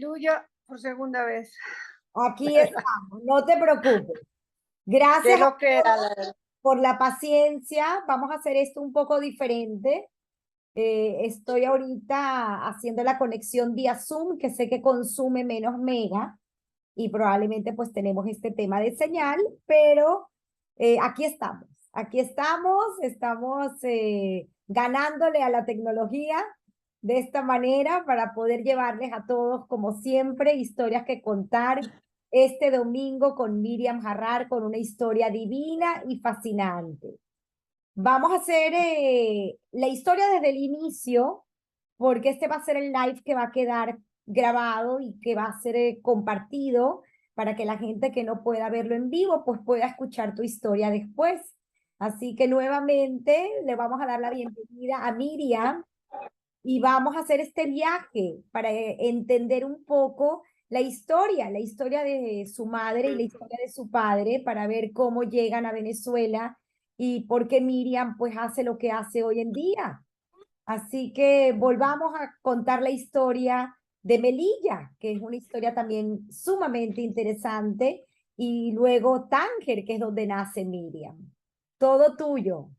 Concluyo por segunda vez. Aquí estamos, no te preocupes. Qué Gracias a lo que era, la verdad. por la paciencia. Vamos a hacer esto un poco diferente. Estoy ahorita haciendo la conexión vía Zoom, que sé que consume menos mega y probablemente pues tenemos este tema de señal, pero aquí estamos ganándole a la tecnología de esta manera para poder llevarles a todos, como siempre, historias que contar este domingo con Miriam Jarrar, con una historia divina y fascinante. Vamos a hacer la historia desde el inicio, porque este va a ser el live que va a quedar grabado y que va a ser compartido para que la gente que no pueda verlo en vivo, pues pueda escuchar tu historia después. Así que nuevamente le vamos a dar la bienvenida a Miriam y vamos a hacer este viaje para entender un poco la historia de su madre y la historia de su padre, para ver cómo llegan a Venezuela y por qué Miriam pues hace lo que hace hoy en día. Así que volvamos a contar la historia de Melilla, que es una historia también sumamente interesante, y luego Tánger, que es donde nace Miriam. Todo tuyo.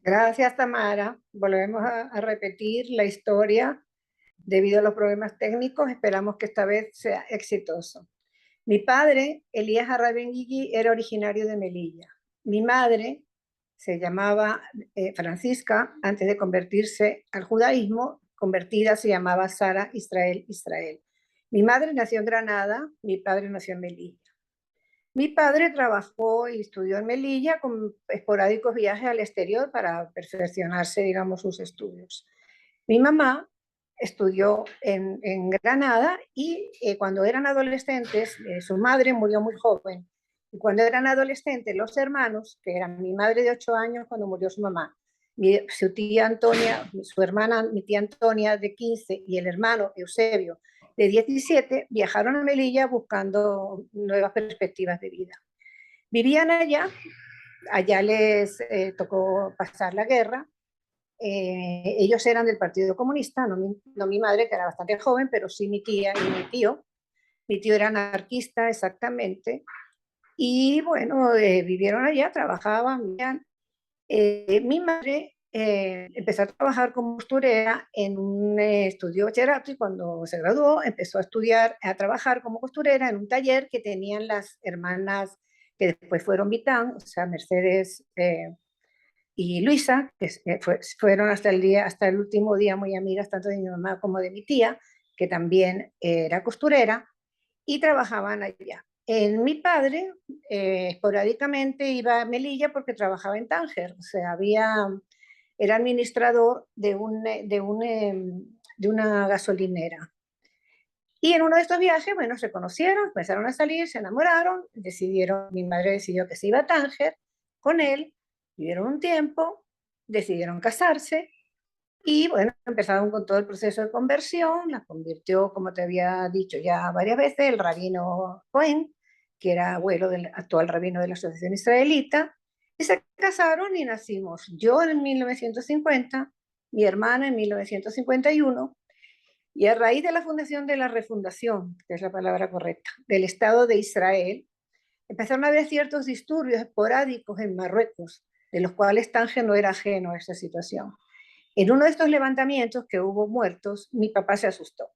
Gracias, Tamara. Volvemos a repetir la historia debido a los problemas técnicos. Esperamos que esta vez sea exitoso. Mi padre, Elías Arrabenguigui, era originario de Melilla. Mi madre se llamaba Francisca, antes de convertirse al judaísmo, convertida se llamaba Sara Israel. Mi madre nació en Granada, mi padre nació en Melilla. Mi padre trabajó y estudió en Melilla con esporádicos viajes al exterior para perfeccionarse, digamos, sus estudios. Mi mamá estudió en Granada y cuando eran adolescentes, su madre murió muy joven. Y cuando eran adolescentes, los hermanos, que eran mi madre de 8 años cuando murió su mamá, su tía Antonia, su hermana, mi tía Antonia de 15 y el hermano Eusebio de 17, viajaron a Melilla buscando nuevas perspectivas de vida. Vivían allá les tocó pasar la guerra. Ellos eran del Partido Comunista, no mi madre, que era bastante joven, pero sí mi tía y mi tío. Mi tío era anarquista, exactamente. Y bueno, vivieron allá, trabajaban, vivían. Mi madre empezó a trabajar como costurera en un estudio de bachillerato y cuando se graduó empezó a trabajar como costurera en un taller que tenían las hermanas que después fueron Vitán, o sea, Mercedes y Luisa, que fueron hasta el último día muy amigas tanto de mi mamá como de mi tía, que también era costurera, y trabajaban allá. Mi padre esporádicamente iba a Melilla porque trabajaba en Tánger, o sea, era administrador de una gasolinera. Y en uno de estos viajes, bueno, se conocieron, empezaron a salir, se enamoraron, mi madre decidió que se iba a Tánger con él, vivieron un tiempo, decidieron casarse y bueno, empezaron con todo el proceso de conversión, la convirtió, como te había dicho ya varias veces, el rabino Cohen, que era abuelo del actual rabino de la Asociación Israelita, y se casaron y nacimos yo en 1950, mi hermana en 1951, y a raíz de la fundación de la refundación, que es la palabra correcta, del Estado de Israel, empezaron a haber ciertos disturbios esporádicos en Marruecos, de los cuales Tánger no era ajeno a esa situación. En uno de estos levantamientos que hubo muertos, mi papá se asustó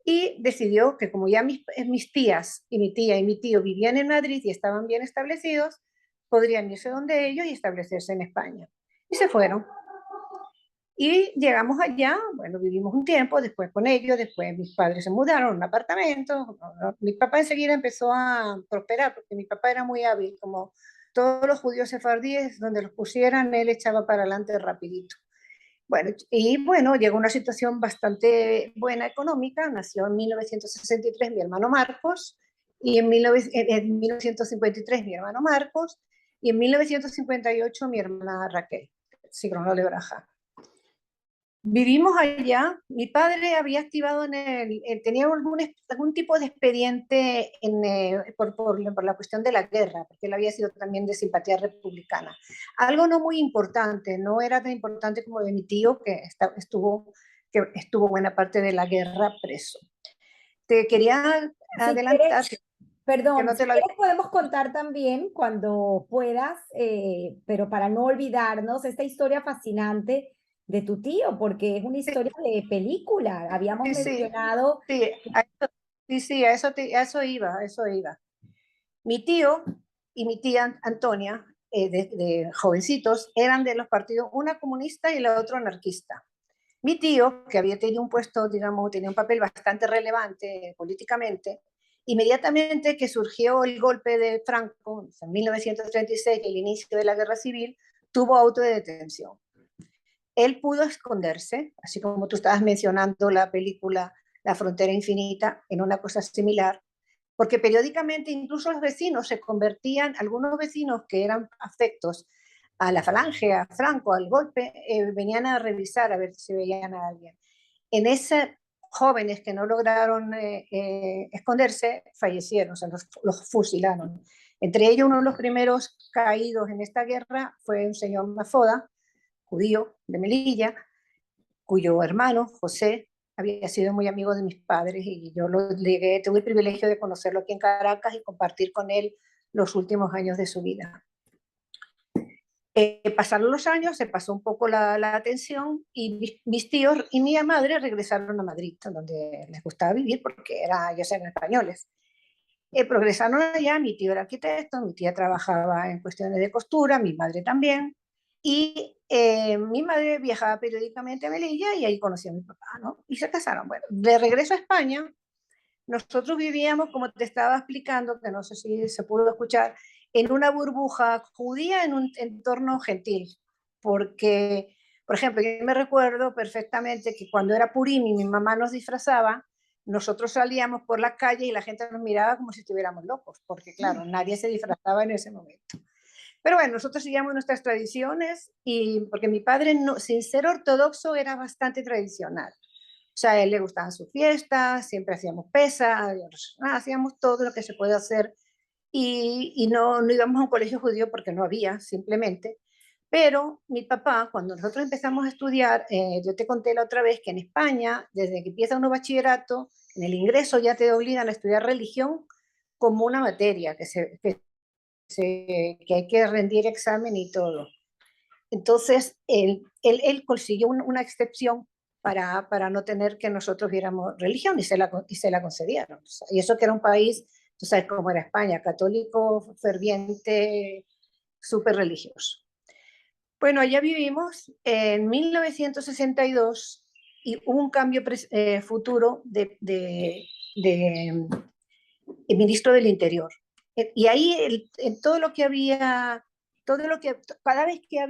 y decidió que como ya mis tías y mi tía y mi tío vivían en Madrid y estaban bien establecidos, podrían irse donde ellos y establecerse en España. Y se fueron. Y llegamos allá, bueno, vivimos un tiempo, después con ellos, después mis padres se mudaron a un apartamento. Mi papá enseguida empezó a prosperar porque mi papá era muy hábil, como todos los judíos sefardíes, donde los pusieran, él echaba para adelante rapidito. Bueno, y bueno, llegó una situación bastante buena económica, nació en 1963 mi hermano Marcos, y en 1953 mi hermano Marcos, y en 1958 mi hermana Raquel, Sigrón de Braja. Vivimos allá, mi padre había activado tenía algún tipo de expediente por la cuestión de la guerra, porque él había sido también de simpatía republicana. Algo no muy importante, no era tan importante como de mi tío, que estuvo buena parte de la guerra preso. te quería Si adelantar quieres, que perdón, no si te lo había. quieres podemos contar también cuando puedas, pero para no olvidarnos, esta historia fascinante de tu tío, porque es una historia de película. Habíamos Sí, sí, mencionado, sí, sí, sí, a eso iba, a eso iba. Mi tío y mi tía Antonia, de jovencitos, eran de los partidos, una comunista y la otra anarquista. Mi tío, que había tenido un puesto, digamos, tenía un papel bastante relevante políticamente, inmediatamente que surgió el golpe de Franco en 1936, el inicio de la guerra civil, tuvo auto de detención. Él pudo esconderse, así como tú estabas mencionando la película La frontera infinita, en una cosa similar, porque periódicamente incluso los vecinos se convertían, algunos vecinos que eran afectos a la falange, a Franco, al golpe, venían a revisar a ver si veían a alguien. En ese jóvenes que no lograron esconderse fallecieron, o sea, los fusilaron. Entre ellos, uno de los primeros caídos en esta guerra fue un señor Mafoda, judío de Melilla, cuyo hermano, José, había sido muy amigo de mis padres y yo lo llegué, tuve el privilegio de conocerlo aquí en Caracas y compartir con él los últimos años de su vida. Pasaron los años, se pasó un poco la atención y mis tíos y mi madre regresaron a Madrid, donde les gustaba vivir porque ellos eran españoles. Progresaron allá, mi tío era arquitecto, mi tía trabajaba en cuestiones de costura, mi madre también, y mi madre viajaba periódicamente a Melilla y ahí conocí a mi papá, ¿no? Y se casaron. Bueno, de regreso a España, nosotros vivíamos, como te estaba explicando, que no sé si se pudo escuchar, en una burbuja judía en un entorno gentil, porque, por ejemplo, yo me recuerdo perfectamente que cuando era Purim y mi mamá nos disfrazaba, nosotros salíamos por la calle y la gente nos miraba como si estuviéramos locos, porque claro, nadie se disfrazaba en ese momento. Pero bueno, nosotros seguíamos nuestras tradiciones y porque mi padre, no, sin ser ortodoxo, era bastante tradicional. O sea, a él le gustaban sus fiestas, siempre hacíamos pesas, hacíamos todo lo que se puede hacer y no íbamos a un colegio judío porque no había, simplemente. Pero mi papá, cuando nosotros empezamos a estudiar, yo te conté la otra vez que en España, desde que empieza uno bachillerato, en el ingreso ya te obligan a estudiar religión como una materia, que hay que rendir examen y todo. Entonces, él consiguió una excepción para no tener que nosotros viéramos religión y se la concedieron. O sea, y eso que era un país, tú sabes cómo era España, católico, ferviente, súper religioso. Bueno, allá vivimos en 1962 y hubo un cambio futuro de ministro del Interior. Y ahí en todo lo que había, todo lo que, cada vez que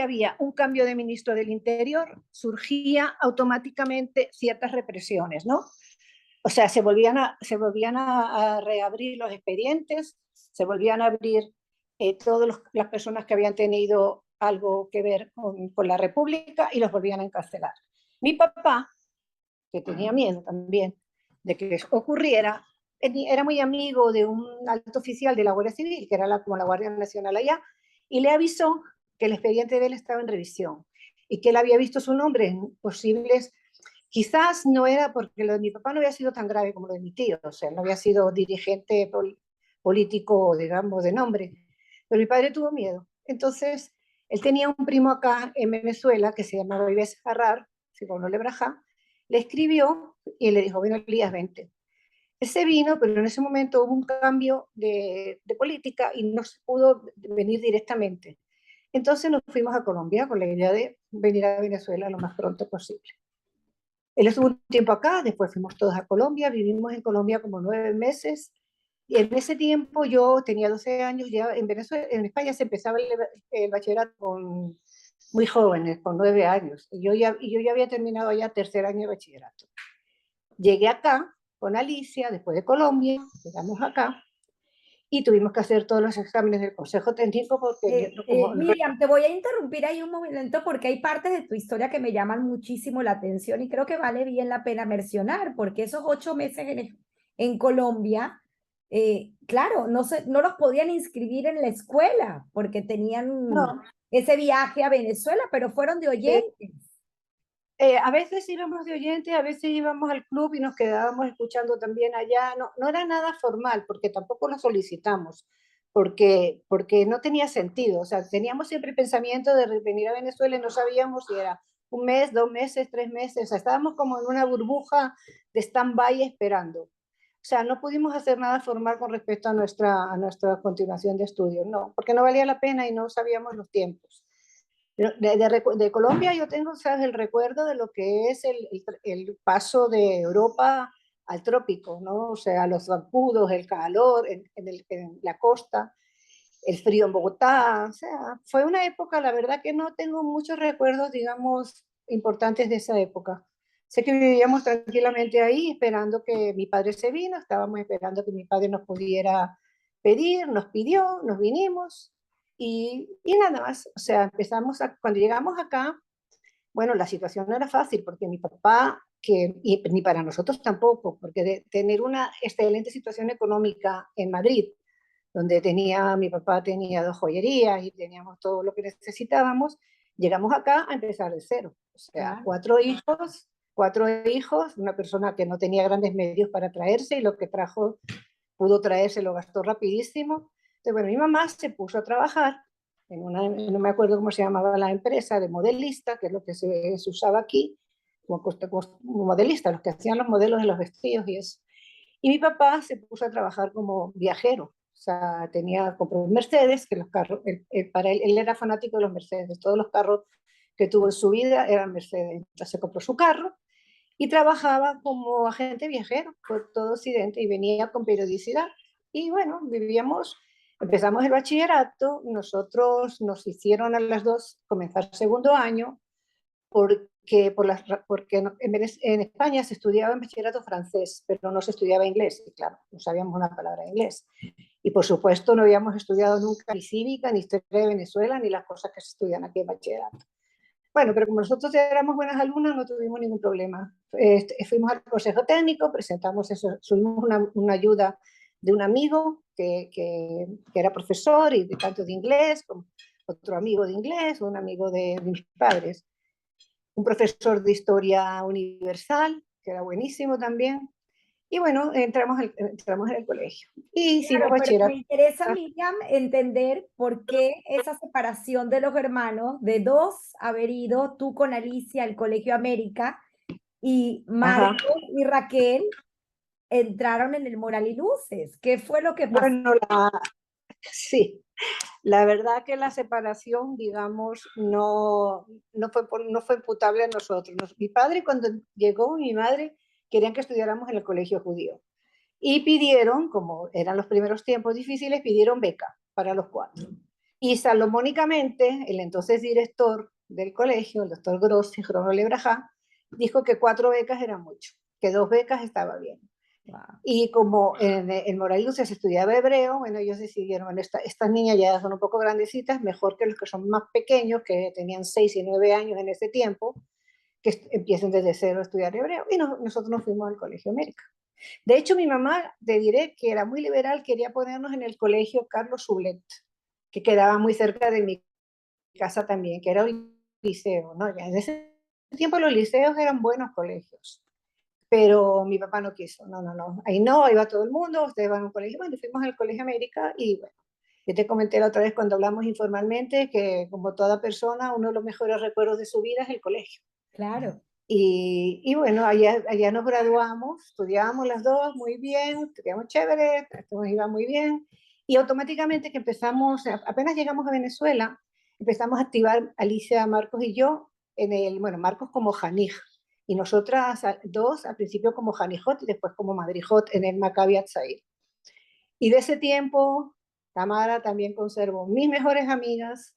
había un cambio de ministro del Interior, surgía automáticamente ciertas represiones, ¿no? O sea, se volvían a reabrir los expedientes, se volvían a abrir todas las personas que habían tenido algo que ver con la República y los volvían a encarcelar. Mi papá, que tenía miedo también de que eso ocurriera, era muy amigo de un alto oficial de la Guardia Civil, que era como la Guardia Nacional allá, y le avisó que el expediente de él estaba en revisión y que él había visto su nombre en posibles. Quizás no era porque lo de mi papá no había sido tan grave como lo de mi tío, o sea, no había sido dirigente político, digamos, de nombre, pero mi padre tuvo miedo. Entonces, él tenía un primo acá en Venezuela que se llamaba Ives Harrar, Sigourney Lebrajá, le escribió y le dijo, bueno, Elías, vente. Ese vino, pero en ese momento hubo un cambio de política y no se pudo venir directamente. Entonces nos fuimos a Colombia con la idea de venir a Venezuela lo más pronto posible. Él estuvo un tiempo acá, después fuimos todos a Colombia, vivimos en Colombia como 9 meses. Y en ese tiempo yo tenía 12 años, ya en Venezuela, en España se empezaba el bachillerato con muy jóvenes, con 9 años. Y yo ya había terminado ya tercer año de bachillerato. Llegué acá con Alicia, después de Colombia, llegamos acá y tuvimos que hacer todos los exámenes del Consejo Técnico porque como. Miriam, te voy a interrumpir ahí un momento porque hay partes de tu historia que me llaman muchísimo la atención y creo que vale bien la pena mencionar, porque esos 8 meses en Colombia, claro, no los podían inscribir en la escuela porque tenían No, ese viaje a Venezuela, pero fueron de oyentes. A veces íbamos de oyente, a veces íbamos al club y nos quedábamos escuchando también allá. No, no era nada formal, porque tampoco lo solicitamos, porque no tenía sentido. O sea, teníamos siempre el pensamiento de venir a Venezuela y no sabíamos si era un mes, 2 meses, 3 meses. O sea, estábamos como en una burbuja de stand-by esperando. O sea, no pudimos hacer nada formal con respecto a nuestra continuación de estudios, no, porque no valía la pena y no sabíamos los tiempos. De Colombia yo tengo, ¿sabes?, el recuerdo de lo que es el paso de Europa al trópico, ¿no? O sea, los zancudos, el calor en la costa, el frío en Bogotá. O sea, fue una época, la verdad que no tengo muchos recuerdos, digamos, importantes de esa época. Sé que vivíamos tranquilamente ahí esperando que mi padre se vino, estábamos esperando que mi padre nos pudiera pedir, nos pidió, nos vinimos y nada más. O sea, cuando llegamos acá, bueno, la situación no era fácil porque mi papá, y ni para nosotros tampoco, porque de tener una excelente situación económica en Madrid, donde mi papá tenía 2 joyerías y teníamos todo lo que necesitábamos, llegamos acá a empezar de cero. O sea, Claro. 4 hijos, una persona que no tenía grandes medios para traerse y lo que pudo traerse lo gastó rapidísimo. Entonces, bueno, mi mamá se puso a trabajar no me acuerdo cómo se llamaba la empresa, de modelista, que es lo que se usaba aquí, como modelista, los que hacían los modelos de los vestidos y eso. Y mi papá se puso a trabajar como viajero. O sea, compró un Mercedes, que los carros, para él era fanático de los Mercedes. Todos los carros que tuvo en su vida eran Mercedes. Entonces se compró su carro y trabajaba como agente viajero por todo Occidente y venía con periodicidad. Y bueno, empezamos el bachillerato, nosotros nos hicieron a las dos comenzar segundo año, porque en España se estudiaba en bachillerato francés, pero no se estudiaba inglés, y claro, no sabíamos una palabra de inglés. Y por supuesto no habíamos estudiado nunca ni cívica, ni historia de Venezuela, ni las cosas que se estudian aquí en bachillerato. Bueno, pero como nosotros éramos buenas alumnas, no tuvimos ningún problema. Fuimos al consejo técnico, presentamos eso, tuvimos una ayuda de un amigo que era profesor y tanto de inglés, como otro amigo de inglés, un amigo de mis padres, un profesor de historia universal, que era buenísimo también. Y bueno, entramos en el colegio. Y hicimos Claro, pero me bachillerato. interesa, Miriam, entender por qué esa separación de los hermanos, de dos, haber ido tú con Alicia al Colegio América y Ajá. Marcos y Raquel entraron en el Moral y Luces. ¿Qué fue lo que pasó? Bueno, sí, la verdad que la separación, digamos, no fue imputable a nosotros. Mi padre, cuando llegó, mi madre querían que estudiáramos en el colegio judío. Y pidieron, como eran los primeros tiempos difíciles, pidieron beca para los 4. Y salomónicamente, el entonces director del colegio, el doctor Grossi, Jrono Lebrajá, dijo que 4 becas era mucho, que 2 becas estaba bien. Wow. Y como en Morelos se estudiaba hebreo, bueno, ellos decidieron, bueno, estas niñas ya son un poco grandecitas, mejor que los que son más pequeños, que tenían 6 y 9 años en ese tiempo, que empiecen desde cero a estudiar hebreo. Y nosotros nos fuimos al Colegio América. De hecho, mi mamá, te diré que era muy liberal, quería ponernos en el Colegio Carlos Zulet, que quedaba muy cerca de mi casa también, que era un liceo, ¿no? Ya en ese tiempo los liceos eran buenos colegios. Pero mi papá no quiso, no, no, no, ahí no, ahí va todo el mundo, ustedes van a un colegio. Bueno, fuimos al Colegio América y bueno, yo te comenté la otra vez cuando hablamos informalmente que como toda persona, uno de los mejores recuerdos de su vida es el colegio. Claro. Y bueno, allá nos graduamos, estudiábamos las dos muy bien, estudiamos chévere, todo iba muy bien. Y automáticamente que apenas llegamos a Venezuela, empezamos a activar Alicia, Marcos y yo, bueno, Marcos como Janij, y nosotras dos al principio como Janijot y después como Madrijot en el Maccabi Atzair. Y de ese tiempo, Tamara, también conservo mis mejores amigas,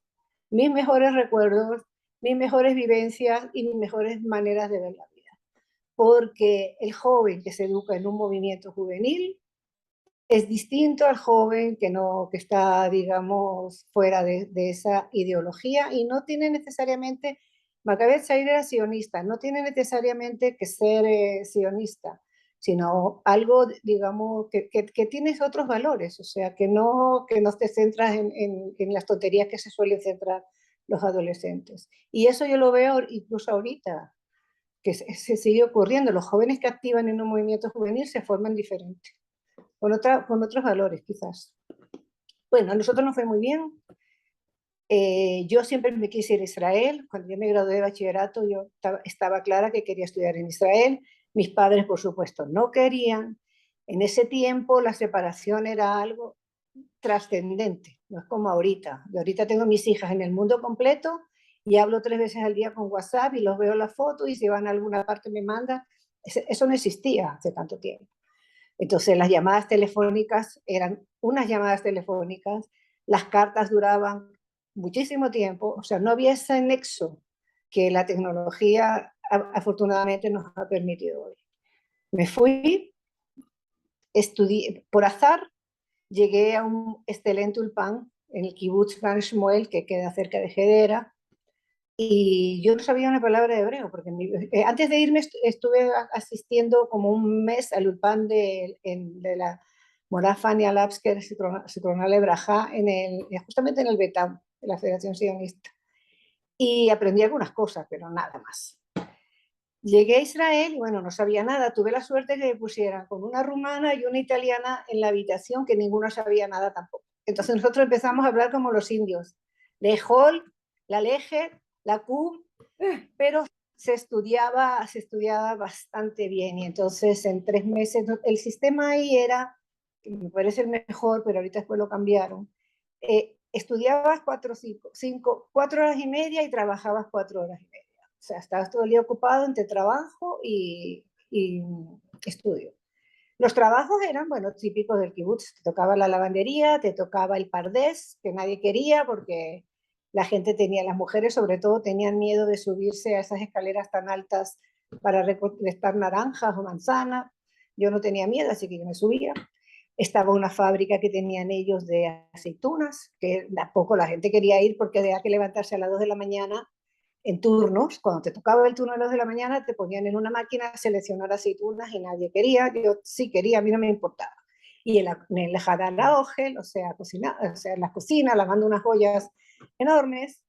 mis mejores recuerdos, mis mejores vivencias y mis mejores maneras de ver la vida. Porque el joven que se educa en un movimiento juvenil es distinto al joven que está, digamos, fuera de esa ideología y no tiene necesariamente, Maccabi Hatzair era sionista, no tiene necesariamente que ser sionista, sino algo, digamos, que tienes otros valores, o sea, que no te centras en las tonterías que se suelen centrar los adolescentes. Y eso yo lo veo incluso ahorita. que se sigue ocurriendo. Los jóvenes que activan en un movimiento juvenil se forman diferentes, con otros valores quizás. Bueno, a nosotros nos fue muy bien. Yo siempre me quise ir a Israel. Cuando yo me gradué de bachillerato, yo estaba clara que quería estudiar en Israel. Mis padres, por supuesto, no querían. En ese tiempo la separación era algo trascendente, no es como ahorita. Yo ahorita tengo mis hijas en el mundo completo y hablo 3 veces al día con WhatsApp y los veo la foto y si van a alguna parte me mandan. Eso no existía hace tanto tiempo. Entonces las llamadas telefónicas eran unas llamadas telefónicas, las cartas duraban muchísimo tiempo, o sea, no había ese nexo que la tecnología afortunadamente nos ha permitido hoy. Me fui, estudié, por azar, llegué a un excelente ulpan en el kibutz Gan Shmuel, que queda cerca de Hedera, y yo no sabía una palabra de hebreo, porque antes de irme estuve asistiendo como un mes al ulpan de la Morá Fania Lapsker Zikrona Lebrajá, justamente en el Betam, de la Federación Sionista. Y aprendí algunas cosas, pero nada más. Llegué a Israel y bueno, no sabía nada. Tuve la suerte que me pusieran con una rumana y una italiana en la habitación, que ninguna sabía nada tampoco. Entonces nosotros empezamos a hablar como los indios. Lejol, la leje, la Q, pero se estudiaba bastante bien. Y entonces en 3 meses, el sistema ahí era, me parece el mejor, pero ahorita después lo cambiaron. Estudiabas 4 horas y media y trabajabas 4 horas y media. O sea, estabas todo el día ocupado entre trabajo y estudio. Los trabajos eran, bueno, típicos del kibutz. Te tocaba la lavandería, te tocaba el pardés, que nadie quería porque la gente tenía, las mujeres sobre todo, tenían miedo de subirse a esas escaleras tan altas para recolectar naranjas o manzanas. Yo no tenía miedo, así que yo me subía. Estaba una fábrica que tenían ellos de aceitunas, que tampoco la gente quería ir porque había que levantarse a las 2 de la mañana en turnos. Cuando te tocaba el turno a las 2 de la mañana, te ponían en una máquina a seleccionar aceitunas y nadie quería. Yo sí quería, a mí no me importaba. Y en el Jarala Ogel, o sea, cocinar, o sea, en la cocina, lavando unas ollas enormes.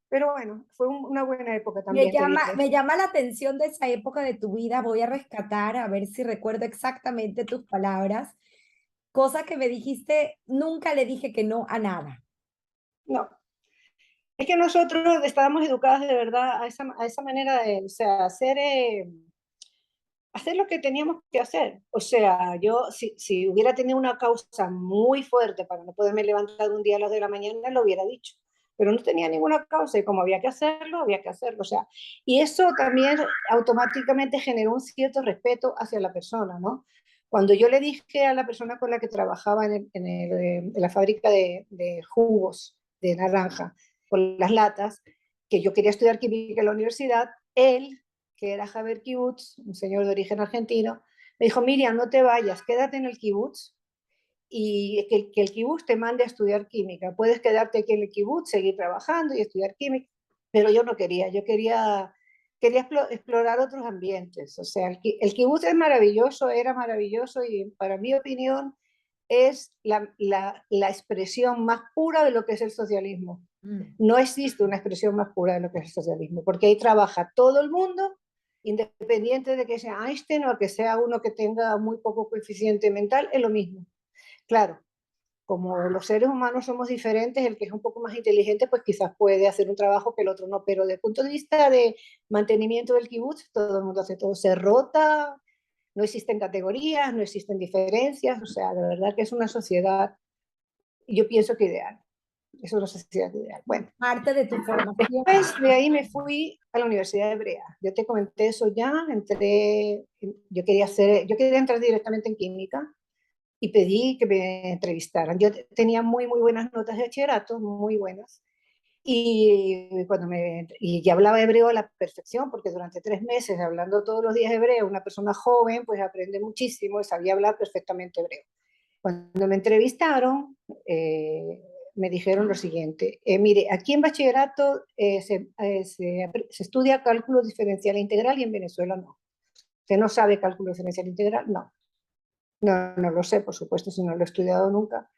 Pero bueno, fue una buena época Me también, te llama, diré. me llama la atención de esa época de tu vida. Voy a rescatar, a ver si recuerdo exactamente tus palabras. Cosa que me dijiste, nunca le dije que no a nada. No, es que nosotros estábamos educadas de verdad a esa manera de, o sea, hacer lo que teníamos que hacer. O sea, yo si hubiera tenido una causa muy fuerte para no poderme levantar un día a las 2 de la mañana, lo hubiera dicho. Pero no tenía ninguna causa y como había que hacerlo, había que hacerlo. O sea, y eso también automáticamente generó un cierto respeto hacia la persona, ¿no? Cuando yo le dije a la persona con la que trabajaba en la fábrica de jugos de naranja, con las latas, que yo quería estudiar química en la universidad, él, que era Javier Kibutz, un señor de origen argentino, me dijo: Miriam, no te vayas, quédate en el kibutz y que el kibutz te mande a estudiar química. Puedes quedarte aquí en el kibutz, seguir trabajando y estudiar química. Pero yo no quería, quería explorar otros ambientes. O sea, el kibutz es maravilloso, era maravilloso y para mi opinión es la expresión más pura de lo que es el socialismo. No existe una expresión más pura de lo que es el socialismo, porque ahí trabaja todo el mundo, independiente de que sea Einstein o que sea uno que tenga muy poco coeficiente mental, es lo mismo. Claro, como los seres humanos somos diferentes, el que es un poco más inteligente, pues quizás puede hacer un trabajo que el otro no, pero desde el punto de vista de mantenimiento del kibutz, todo el mundo hace todo, se rota, no existen categorías, no existen diferencias, o sea, de verdad que es una sociedad, yo pienso que ideal, es una sociedad ideal. Bueno, Parte de tu formación. después de ahí me fui a la Universidad Hebrea. Yo te comenté eso ya, yo quería entrar directamente en química y pedí que me entrevistaran. Yo tenía muy, muy buenas notas de bachillerato, muy buenas, y ya hablaba hebreo a la perfección, porque durante 3 meses, hablando todos los días hebreo, una persona joven, pues aprende muchísimo y sabía hablar perfectamente hebreo. Cuando me entrevistaron, me dijeron lo siguiente: mire, aquí en bachillerato se estudia cálculo diferencial e integral y en Venezuela no. ¿Usted no sabe cálculo diferencial e integral? No. No, no lo sé, por supuesto, si no lo he estudiado nunca.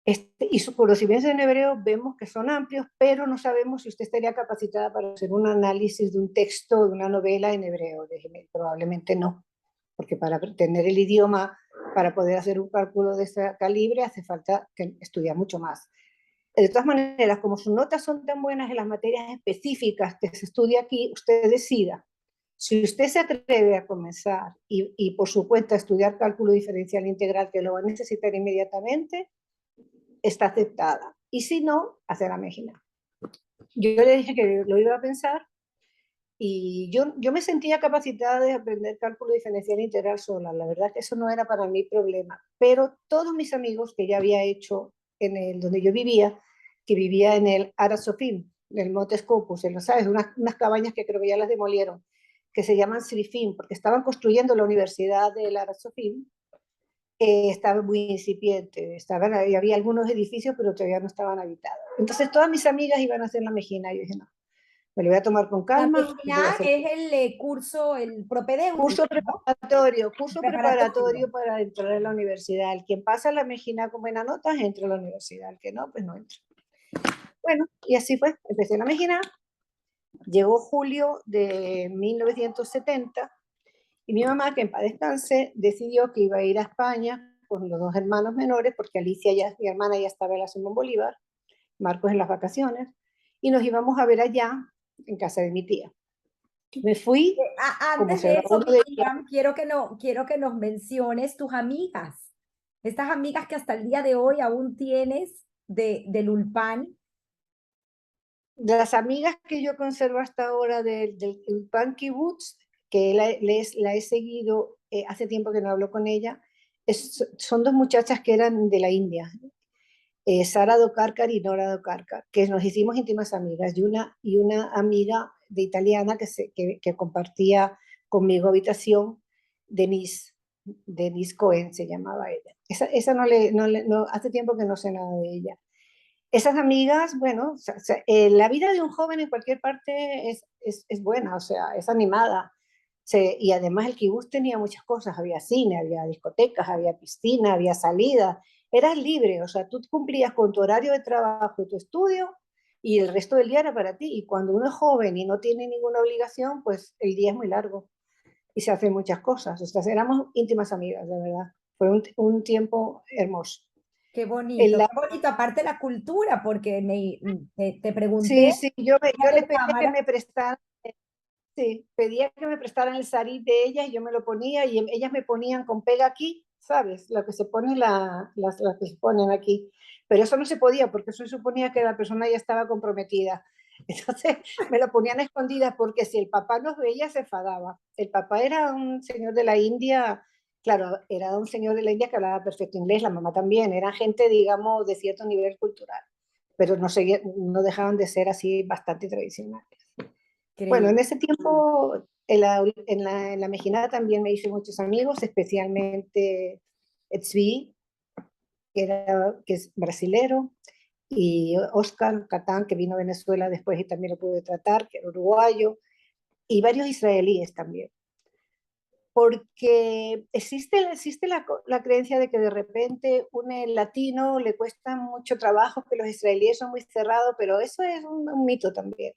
Y sus conocimientos en hebreo vemos que son amplios, pero no sabemos si usted estaría capacitada para hacer un análisis de un texto, de una novela en hebreo. Déjeme, probablemente no, porque para tener el idioma, para poder hacer un cálculo de ese calibre, hace falta estudiar mucho más. De todas maneras, como sus notas son tan buenas en las materias específicas que se estudia aquí, usted decida. Si usted se atreve a comenzar y por su cuenta estudiar cálculo diferencial integral, que lo va a necesitar inmediatamente, está aceptada. Y si no, hace la Mejina. Yo le dije que lo iba a pensar y yo me sentía capacitada de aprender cálculo diferencial integral sola. La verdad que eso no era para mí problema. Pero todos mis amigos que ya había hecho en el donde yo vivía, que vivía en el Ara Sofim, en el Monte Scopus, en los, ¿sabes? Unas cabañas que creo que ya las demolieron, que se llaman Srifim, porque estaban construyendo la Universidad del Ara Sofim, estaba muy incipiente, había algunos edificios, pero todavía no estaban habitados. Entonces todas mis amigas iban a hacer la Mejina y yo dije, no, me lo voy a tomar con La calma, voy a Mejina hacer es el curso, el propedéutico, ¿no? curso Preparatorio. preparatorio para entrar a la universidad. El quien pasa la Mejina con buenas notas entra a la universidad, el que no, pues no entra. Bueno, y así fue, empecé la Mejina, llegó julio de 1970 y mi mamá, que en paz descanse, decidió que iba a ir a España con los dos hermanos menores, porque Alicia, ya, mi hermana, ya estaba en la Simón Bolívar, Marcos en las vacaciones, y nos íbamos a ver allá en casa de mi tía. Me fui, como Antes se de va eso, uno de ella, Miriam, quiero que nos menciones tus amigas, estas amigas que hasta el día de hoy aún tienes del Ulpan. de las amigas que yo conservo hasta ahora del Pan Kibbutz, que la he seguido, hace tiempo que no hablo con ella, son dos muchachas que eran de la India, Sara Dokarkar y Nora Dokarkar, que nos hicimos íntimas amigas, y una amiga de italiana que compartía conmigo habitación, Denise, Denise Cohen se llamaba ella. Esa no, hace tiempo que no sé nada de ella. Esas amigas, bueno, la vida de un joven en cualquier parte es buena, o sea, es animada. Y además el kibutz tenía muchas cosas, había cine, había discotecas, había piscina, había salida, eras libre, o sea, tú cumplías con tu horario de trabajo y tu estudio y el resto del día era para ti. Y cuando uno es joven y no tiene ninguna obligación, pues el día es muy largo y se hacen muchas cosas. O sea, éramos íntimas amigas, de verdad. Fue un tiempo hermoso. En Qué la, bonito, aparte la cultura, porque te pregunté sí, sí, yo a le tu pedía que cámara. me prestaran. Sí, pedía que me prestaran el sarí de ellas y yo me lo ponía y ellas me ponían con pega aquí, ¿sabes? Lo que se pone las que se ponen aquí. Pero eso no se podía porque eso suponía que la persona ya estaba comprometida. Entonces me lo ponían a escondidas porque si el papá nos veía se enfadaba. El papá era un señor de la India, claro, era un señor de la India que hablaba perfecto inglés, la mamá también, era gente, digamos, de cierto nivel cultural, pero no dejaban de ser así bastante tradicionales. Bueno, en Increíble. ese tiempo, en la Mejinada también me hice muchos amigos, especialmente Tzvi, que es brasilero, y Oscar Catán, que vino a Venezuela después y también lo pude tratar, que era uruguayo, y varios israelíes también. Porque existe la creencia de que de repente un latino le cuesta mucho trabajo, que los israelíes son muy cerrados, pero eso es un mito también.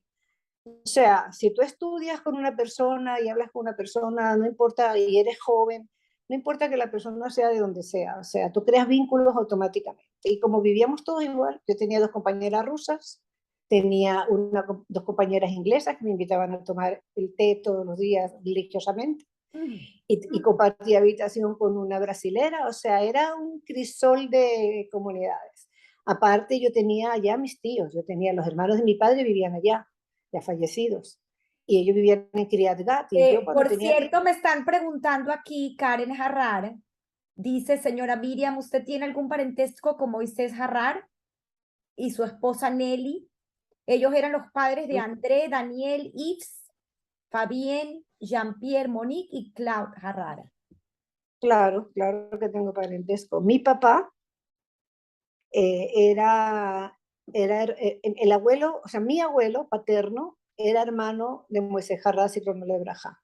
O sea, si tú estudias con una persona y hablas con una persona, no importa, y eres joven, no importa que la persona sea de donde sea, o sea, tú creas vínculos automáticamente. Y como vivíamos todos igual, yo tenía dos compañeras rusas, tenía dos compañeras inglesas que me invitaban a tomar el té todos los días religiosamente, y compartía habitación con una brasilera, o sea, era un crisol de comunidades. Aparte, yo tenía allá mis tíos, yo tenía los hermanos de mi padre, vivían allá, ya fallecidos, y ellos vivían en Kiryat Gat, y yo cuando Por tenía cierto, me están preguntando aquí, Karen Harrar, dice, señora Miriam, ¿usted tiene algún parentesco con Moisés Harrar y su esposa Nelly? Ellos eran los padres de André, Daniel, Yves, Fabien, Jean-Pierre, Monique y Claude Harrar. claro, claro que tengo parentesco. Mi papá el abuelo, o sea, mi abuelo paterno era hermano de Moisés Harrar y Romulo Braja.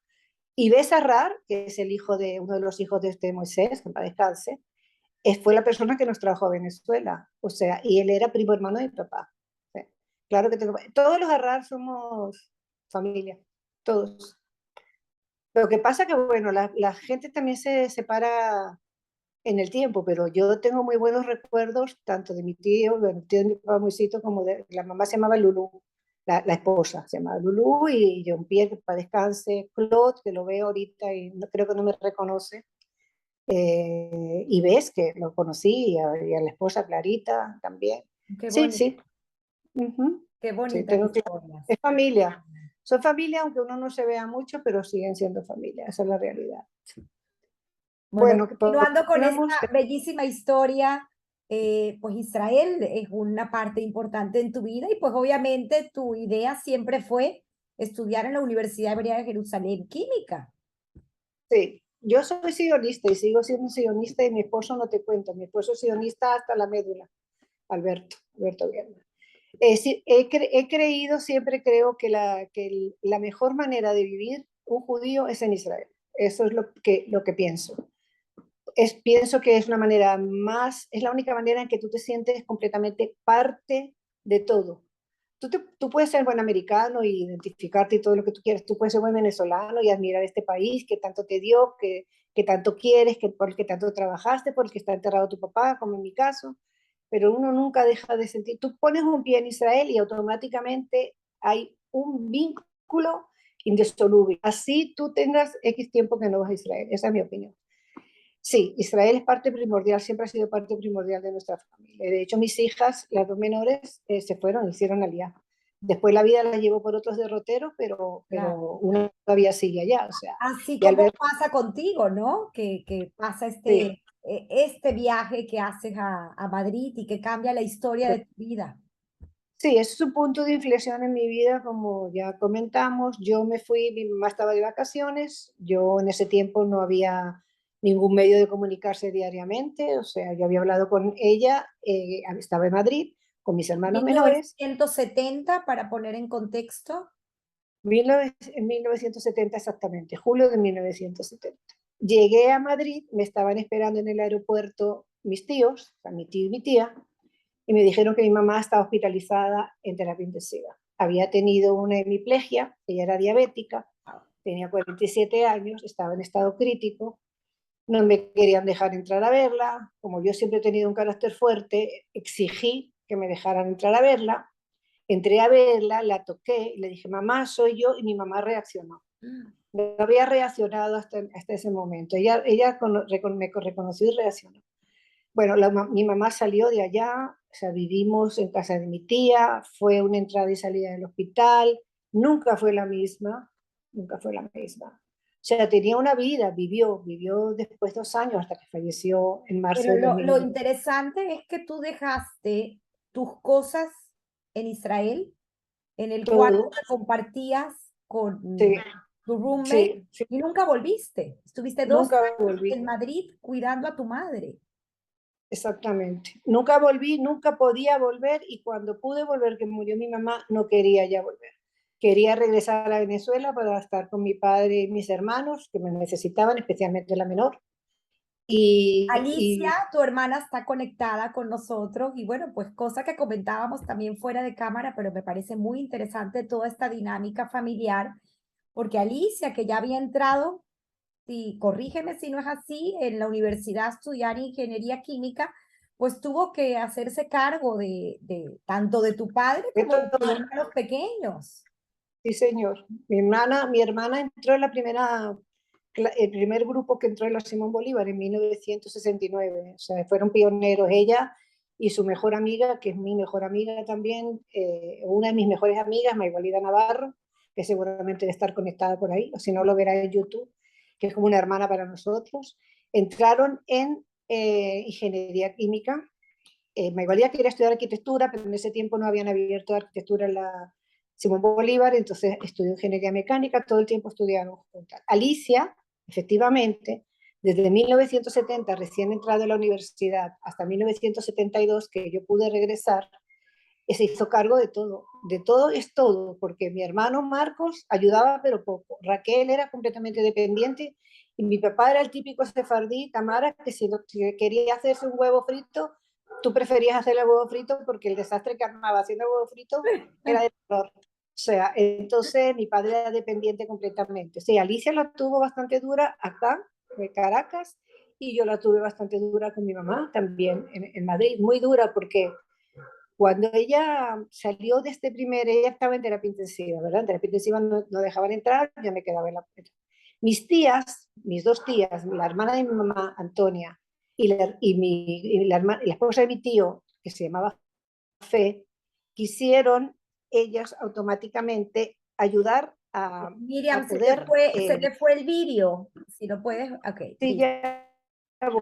Y Bes Harrar, que es el hijo de uno de los hijos de este Moisés, que para descanse, fue la persona que nos trajo a Venezuela, o sea, y él era primo hermano de mi papá. O sea, claro que tengo, todos los Arrar somos familia, todos. Lo que pasa que, bueno, la gente también se separa en el tiempo, pero yo tengo muy buenos recuerdos tanto de mi tío, del tío de mi papá Moisito, como de la mamá se llamaba Lulú, la esposa se llamaba Lulú, y John Pierre, que para descanse, Claude, que lo veo ahorita y no, creo que no me reconoce, y ves que lo conocí, y a la esposa Clarita también. Qué Sí, bonito, sí, ujú, qué sí, bonitas tengo que... historias. Es familia. Son familia, aunque uno no se vea mucho, pero siguen siendo familia, esa es la realidad. Bueno, Bueno, continuando con esta vamos, bellísima historia, pues Israel es una parte importante en tu vida y pues obviamente tu idea siempre fue estudiar en la Universidad Hebrea de Jerusalén química. sí, yo soy sionista y sigo siendo sionista y mi esposo no te cuento, mi esposo es sionista hasta la médula, Alberto Guerra. Sí, he creído, siempre creo que la mejor manera de vivir un judío es en Israel. Eso es lo que pienso. Pienso que es una manera más, es la única manera en que tú te sientes completamente parte de todo. Tú puedes ser buen americano y identificarte y todo lo que tú quieras. Tú puedes ser buen venezolano y admirar este país que tanto te dio, que tanto quieres, por el que tanto trabajaste, por el que está enterrado tu papá, como en mi caso. Pero uno nunca deja de sentir. Tú pones un pie en Israel y automáticamente hay un vínculo indisoluble. Así tú tengas X tiempo que no vas a Israel. Esa es mi opinión. Sí, Israel es parte primordial, siempre ha sido parte primordial de nuestra familia. De hecho, mis hijas, las dos menores, se fueron, hicieron alianza. Después la vida la llevó por otros derroteros, pero Claro. una todavía sigue allá, o sea, Así y al como ver, pasa contigo, ¿no? Que pasa sí, este viaje que haces a Madrid y que cambia la historia de tu vida. sí, ese es un punto de inflexión en mi vida, como ya comentamos. Yo me fui, mi mamá estaba de vacaciones, yo en ese tiempo no había ningún medio de comunicarse diariamente, o sea, yo había hablado con ella, estaba en Madrid con mis hermanos menores. 1970, para poner en contexto. En 1970 exactamente, julio de 1970. Llegué a Madrid, me estaban esperando en el aeropuerto mis tíos, o sea, mi tío y mi tía, y me dijeron que mi mamá estaba hospitalizada en terapia intensiva. Había tenido una hemiplegia, ella era diabética, tenía 47 años, estaba en estado crítico, no me querían dejar entrar a verla, como yo siempre he tenido un carácter fuerte, exigí que me dejaran entrar a verla, entré a verla, la toqué y le dije, mamá, soy yo, y mi mamá reaccionó. No había reaccionado hasta ese momento. Ella me reconoció y reaccionó. Bueno, mi mamá salió de allá, o sea, vivimos en casa de mi tía, fue una entrada y salida del hospital, nunca fue la misma, nunca fue la misma. O sea, tenía una vida, vivió después 2 años hasta que falleció en marzo Pero del lo 2009. interesante es que tú dejaste tus cosas en Israel, en el cuarto Todo, que compartías sí, con tu roommate sí, sí, y nunca volviste. Estuviste 2 nunca años volví. en Madrid cuidando a tu madre. Exactamente. Nunca volví, nunca podía volver y cuando pude volver, que murió mi mamá, no quería ya volver. Quería regresar a Venezuela para estar con mi padre y mis hermanos, que me necesitaban, especialmente la menor. Alicia, Y tu hermana, está conectada con nosotros y bueno, pues cosa que comentábamos también fuera de cámara, pero me parece muy interesante toda esta dinámica familiar, porque Alicia, que ya había entrado, y corrígeme si no es así, en la universidad a estudiar ingeniería química, pues tuvo que hacerse cargo de tanto de tu padre de como de tus todo, hermanos pequeños. sí, señor. Mi hermana entró en el primer grupo que entró en la Simón Bolívar en 1969. O sea, fueron pioneros ella y su mejor amiga, que es mi mejor amiga también, una de mis mejores amigas, Maywalida Navarro, que seguramente debe estar conectada por ahí, o si no lo verá en YouTube, que es como una hermana para nosotros. Entraron en ingeniería química. Maywalida quería estudiar arquitectura, pero en ese tiempo no habían abierto arquitectura en la Simón Bolívar, entonces estudió ingeniería mecánica, todo el tiempo estudiaron juntas. Alicia, efectivamente, desde 1970, recién entrado a la universidad, hasta 1972, que yo pude regresar, se hizo cargo de todo es todo, porque mi hermano Marcos ayudaba pero poco, Raquel era completamente dependiente Y mi papá era el típico sefardí, Tamara, que si quería hacerse un huevo frito, tú preferías hacer el huevo frito porque el desastre que armaba haciendo el huevo frito era de terror. O sea, entonces mi padre era dependiente completamente. Sí, Alicia la tuvo bastante dura acá, en Caracas, y yo la tuve bastante dura con mi mamá también en Madrid, muy dura porque cuando ella salió de ella estaba en terapia intensiva, ¿verdad? En terapia intensiva no dejaban entrar, yo me quedaba en la... Mis tías, mis dos tías, la hermana de mi mamá, Antonia, y la esposa de mi tío, que se llamaba Fe, quisieron ellas automáticamente ayudar Miriam, a poder... se te fue el vídeo. Si lo puedes, ok, sí, listo. ya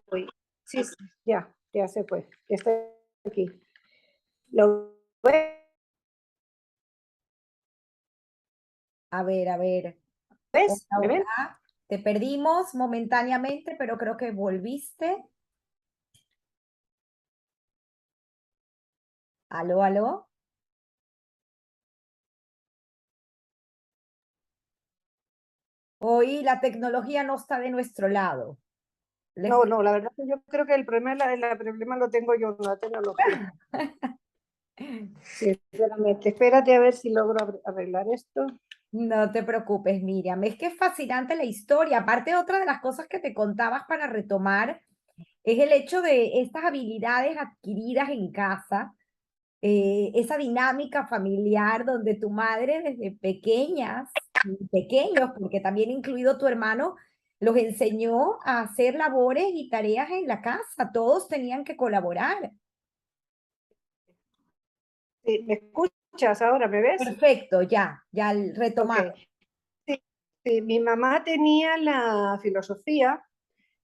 voy. Sí, sí, ya se fue. Ya está aquí. ¿Lo A ver. ves? Hola, ¿Me ven? hola. Te perdimos momentáneamente, pero creo que volviste. Aló, aló. Hoy la tecnología no está de nuestro lado. No, no, la verdad que yo creo que el problema lo tengo yo, no la tecnología. Sinceramente, espérate a ver si logro arreglar esto. No te preocupes, Miriam. Es que es fascinante la historia. Aparte, otra de las cosas que te contabas para retomar es el hecho de estas habilidades adquiridas en casa, esa dinámica familiar donde tu madre desde pequeños, porque también incluido tu hermano, los enseñó a hacer labores y tareas en la casa. Todos tenían que colaborar. Sí, ¿me escuchas ahora? ¿Me ves? Perfecto, ya Ok. retomado. Sí, sí, mi mamá tenía la filosofía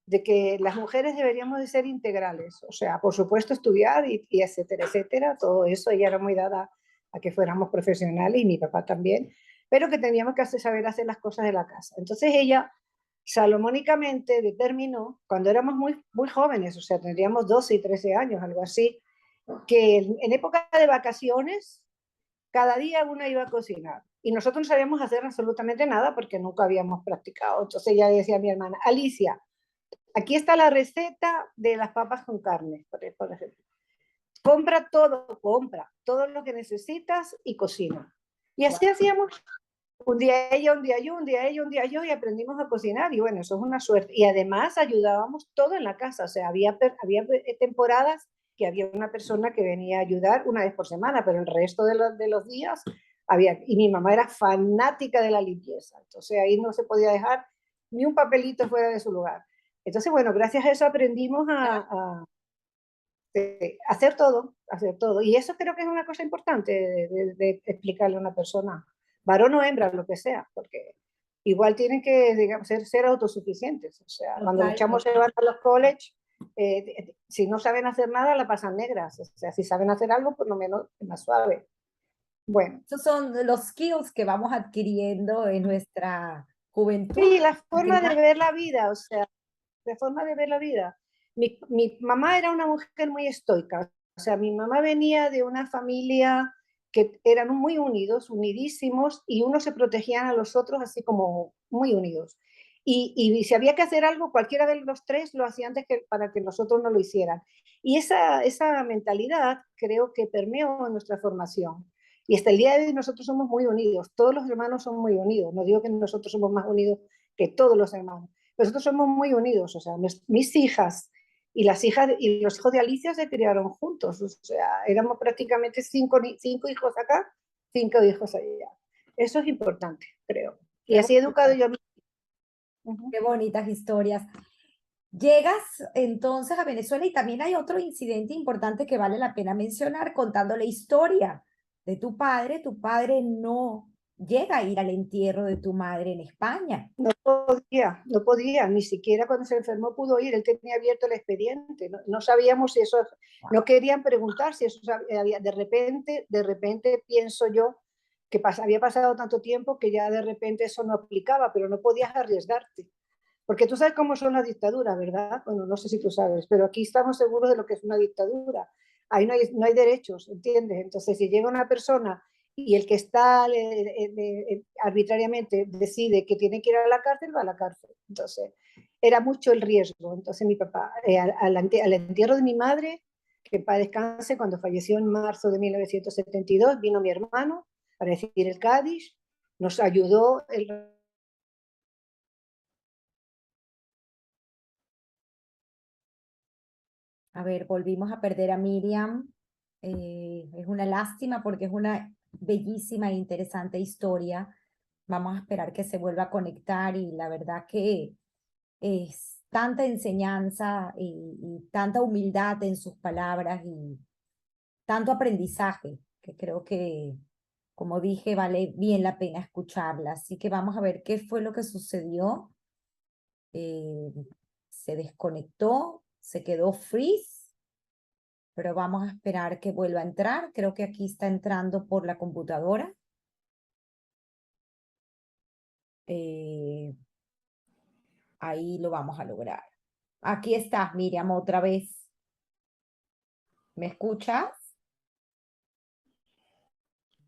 de que las mujeres deberíamos de ser integrales, o sea, por supuesto estudiar y etcétera, etcétera, todo eso, ella era muy dada a que fuéramos profesionales y mi papá también, pero que teníamos que saber hacer las cosas de la casa. Entonces ella salomónicamente determinó, cuando éramos muy jóvenes, o sea, tendríamos 12 y 13 años, algo así, que en época de vacaciones, cada día una iba a cocinar. Y nosotros no sabíamos hacer absolutamente nada porque nunca habíamos practicado. Entonces ella decía a mi hermana, Alicia, aquí está la receta de las papas con carne, por ejemplo. Compra todo lo que necesitas y cocina. Y así hacíamos un día ella, un día yo, un día ella, un día yo, y aprendimos a cocinar. Y bueno, eso es una suerte. Y además ayudábamos todo en la casa. O sea, había temporadas que había una persona que venía a ayudar una vez por semana, pero el resto de los días había. Y mi mamá era fanática de la limpieza. Entonces ahí no se podía dejar ni un papelito fuera de su lugar. Entonces, bueno, gracias a eso aprendimos a hacer todo, hacer todo. Y eso creo que es una cosa importante de explicarle a una persona, varón o hembra, lo que sea, porque igual tienen que, digamos, ser autosuficientes. O sea, cuando los chamos se Totalmente. van a los college, si no saben hacer nada, la pasan negras. O sea, si saben hacer algo, por lo menos es más suave. Bueno. Esos son los skills que vamos adquiriendo en nuestra juventud. Sí, la forma de ver la vida, o sea, la forma de ver la vida. Mi mamá era una mujer muy estoica, o sea, mi mamá venía de una familia que eran muy unidos, unidísimos, y unos se protegían a los otros así como muy unidos. Y si había que hacer algo, cualquiera de los tres lo hacía antes que para que nosotros no lo hicieran. Y esa mentalidad creo que permeó en nuestra formación. Y hasta el día de hoy nosotros somos muy unidos, todos los hermanos son muy unidos. No digo que nosotros somos más unidos que todos los hermanos, nosotros somos muy unidos, o sea, mis hijas y las hijas y los hijos de Alicia se criaron juntos, o sea, éramos prácticamente cinco hijos acá, 5 hijos allá. Eso es importante, creo. Y Qué así he educado yo. qué bonitas historias. Llegas entonces a Venezuela y también hay otro incidente importante que vale la pena mencionar contando la historia de tu padre. Tu padre no llega a ir al entierro de tu madre en España. No podía, ni siquiera cuando se enfermó pudo ir, él tenía abierto el expediente, no sabíamos si eso, no querían preguntar si eso había, de repente pienso yo que había pasado tanto tiempo que ya de repente eso no aplicaba, pero no podías arriesgarte. Porque tú sabes cómo son las dictaduras, ¿verdad? Bueno, no sé si tú sabes, pero aquí estamos seguros de lo que es una dictadura. Ahí no hay derechos, ¿entiendes? Entonces, si llega una persona y el que está arbitrariamente decide que tiene que ir a la cárcel, va a la cárcel. Entonces, era mucho el riesgo. Entonces mi papá, al entierro de mi madre, que en paz descanse, cuando falleció en marzo de 1972, vino mi hermano para decir el Cádiz, nos ayudó A ver, volvimos a perder a Miriam. Es una lástima porque es una bellísima e interesante historia. Vamos a esperar que se vuelva a conectar y la verdad que es tanta enseñanza y tanta humildad en sus palabras y tanto aprendizaje que creo que, como dije, vale bien la pena escucharla. Así que vamos a ver qué fue lo que sucedió. Eh, Se desconectó, se quedó freeze, pero vamos a esperar que vuelva a entrar. Creo que aquí está entrando por la computadora. Eh, Ahí lo vamos a lograr. Aquí estás, Miriam, otra vez. ¿Me escuchas?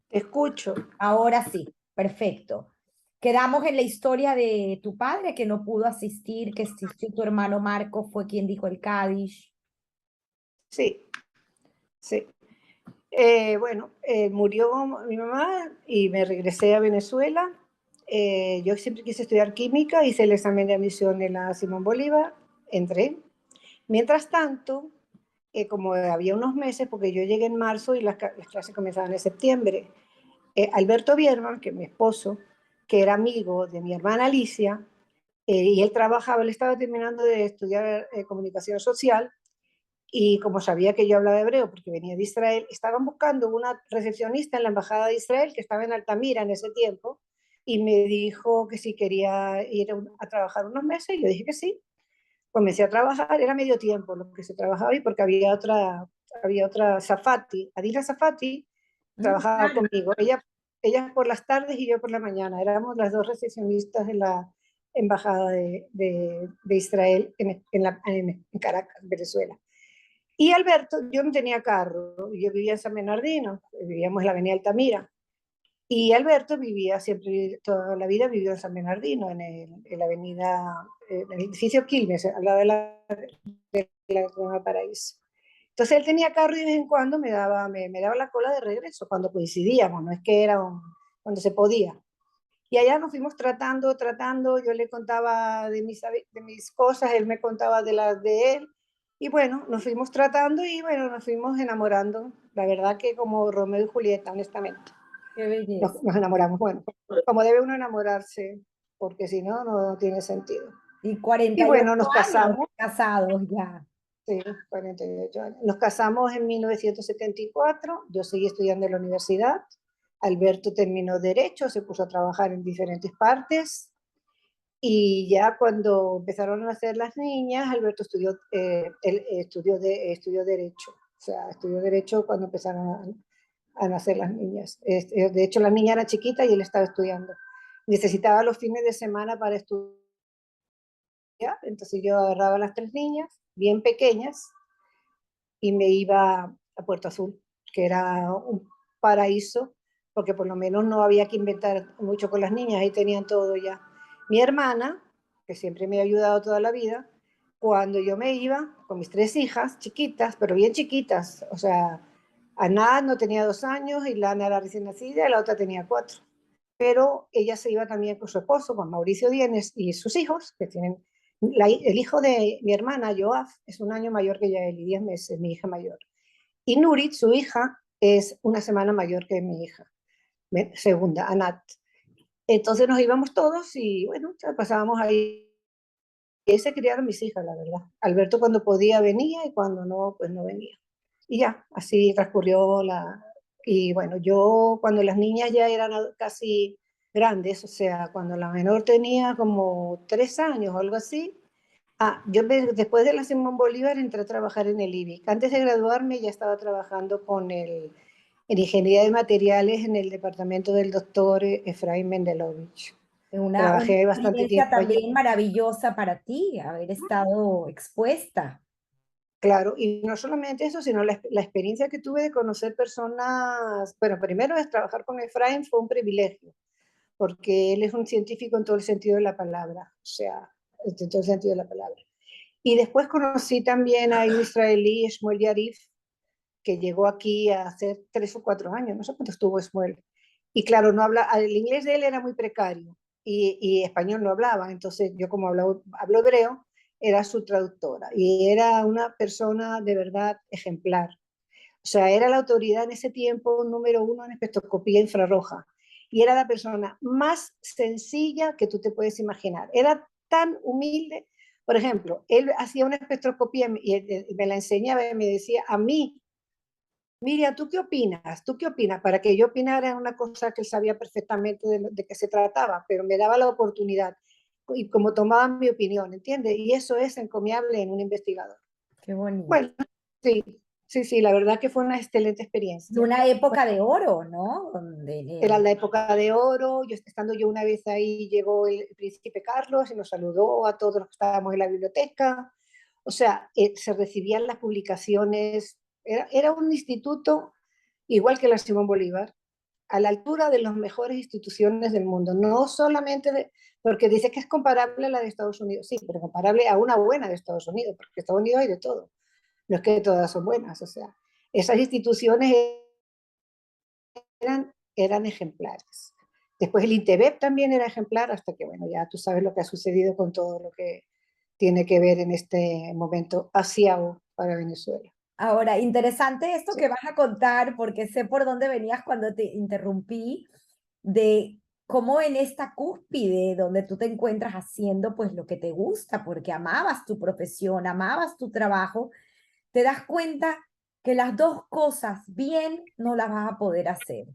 Te escucho. Ahora sí, perfecto. Quedamos en la historia de tu padre que no pudo asistir, que asistió tu hermano Marco, fue quien dijo el Cádiz. Sí, sí. Bueno, murió mi mamá y me regresé a Venezuela. Yo siempre quise estudiar química, hice el examen de admisión en la Simón Bolívar, entré. Mientras tanto, como había unos meses, porque yo llegué en marzo y las clases comenzaban en septiembre, Alberto Bierman, que es mi esposo, que era amigo de mi hermana Alicia, y él trabajaba, él estaba terminando de estudiar comunicación social, y como sabía que yo hablaba hebreo porque venía de Israel, estaban buscando una recepcionista en la embajada de Israel que estaba en Altamira en ese tiempo, y me dijo que si quería ir a trabajar unos meses, y yo dije que sí. Comencé a trabajar, era medio tiempo lo que se trabajaba, y porque había otra Zafati, Adila Zafati, trabajaba Claro. conmigo. Ella por las tardes y yo por la mañana. Éramos las dos recepcionistas de la embajada de Israel en Caracas, Venezuela. Y Alberto, yo no tenía carro, yo vivía en San Bernardino, vivíamos en la avenida Altamira. Y Alberto vivía siempre, toda la vida vivió en San Bernardino, en la avenida, en el edificio Quilmes, al lado de la Nueva Paraíso. Entonces él tenía carro y de vez en cuando me daba la cola de regreso, cuando coincidíamos, no es que era cuando se podía. Y allá nos fuimos tratando, yo le contaba de mis cosas, él me contaba de las de él, y bueno, nos fuimos tratando y bueno, nos fuimos enamorando, la verdad que como Romeo y Julieta, honestamente. Qué belleza. Nos enamoramos, bueno, como debe uno enamorarse, porque si no, no tiene sentido. Y Y bueno, 48 nos años casamos, casados ya. sí, 48 años. Nos casamos en 1974, yo seguí estudiando en la universidad, Alberto terminó Derecho, se puso a trabajar en diferentes partes, y ya cuando empezaron a nacer las niñas, Alberto él estudió Derecho, o sea, estudió Derecho cuando empezaron a nacer las niñas. De hecho, la niña era chiquita y él estaba estudiando. Necesitaba los fines de semana para estudiar, entonces yo agarraba a las tres niñas, bien pequeñas, y me iba a Puerto Azul, que era un paraíso, porque por lo menos no había que inventar mucho con las niñas, ahí tenían todo ya. Mi hermana, que siempre me ha ayudado toda la vida, cuando yo me iba con mis tres hijas, chiquitas, pero bien chiquitas, o sea, Anad no tenía 2 años, y Lana era recién nacida, y la otra tenía 4. Pero ella se iba también con su esposo, con Mauricio Dienes, y sus hijos, que tienen, el hijo de mi hermana, Joaf, es 1 año mayor que ella, y 10 meses, mi hija mayor. Y Nurit, su hija, es 1 semana mayor que mi hija, segunda, Anat. Entonces nos íbamos todos y bueno, pasábamos ahí. Y ahí se criaron mis hijas, la verdad. Alberto cuando podía venía y cuando no, pues no venía. Y ya, así transcurrió la... Y bueno, yo cuando las niñas ya eran casi grandes, o sea, cuando la menor tenía como 3 años o algo así, yo después de la Simón Bolívar entré a trabajar en el IBIC. Antes de graduarme ya estaba trabajando en ingeniería de materiales en el departamento del doctor Efraín Mendelovich. Es una Trabajé bastante experiencia tiempo allí. también maravillosa para ti, haber estado expuesta. Claro, y no solamente eso, sino la experiencia que tuve de conocer personas, bueno, primero es trabajar con Efraín fue un privilegio, porque él es un científico en todo el sentido de la palabra, o sea, en todo el sentido de la palabra. Y después conocí también a un israelí, Shmuel Yarif, que llegó aquí a hace 3 o 4 años, no sé cuánto estuvo Shmuel. Y claro, no habla, el inglés de él era muy precario y español no hablaba, entonces yo como hablo hebreo, era su traductora y era una persona de verdad ejemplar. O sea, era la autoridad en ese tiempo número 1 en espectroscopía infrarroja y era la persona más sencilla que tú te puedes imaginar. Era tan humilde. Por ejemplo, él hacía una espectroscopía y me la enseñaba y me decía a mí, Miriam, ¿tú qué opinas? ¿Tú qué opinas? Para que yo opinara en una cosa que él sabía perfectamente de qué se trataba, pero me daba la oportunidad y como tomaba mi opinión, ¿entiendes? Y eso es encomiable en un investigador. Qué bonito. Bueno, sí, sí, sí, la verdad que fue una excelente De experiencia. una época de oro, ¿no? Donde, Era la época de oro, yo estando yo una vez ahí, llegó el príncipe Carlos y nos saludó a todos los que estábamos en la biblioteca. O sea, se recibían las publicaciones, era un instituto igual que la Simón Bolívar, a la altura de las mejores instituciones del mundo, no solamente porque dice que es comparable a la de Estados Unidos, sí, pero comparable a una buena de Estados Unidos, porque en Estados Unidos hay de todo, no es que todas son buenas, o sea, esas instituciones eran ejemplares. Después el INTEBEP también era ejemplar, hasta que, bueno, ya tú sabes lo que ha sucedido con todo lo que tiene que ver en este momento asiago para Venezuela. Ahora, interesante esto Sí. que vas a contar, porque sé por dónde venías cuando te interrumpí, de cómo en esta cúspide donde tú te encuentras haciendo pues lo que te gusta, porque amabas tu profesión, amabas tu trabajo, te das cuenta que las dos cosas bien no las vas a poder hacer.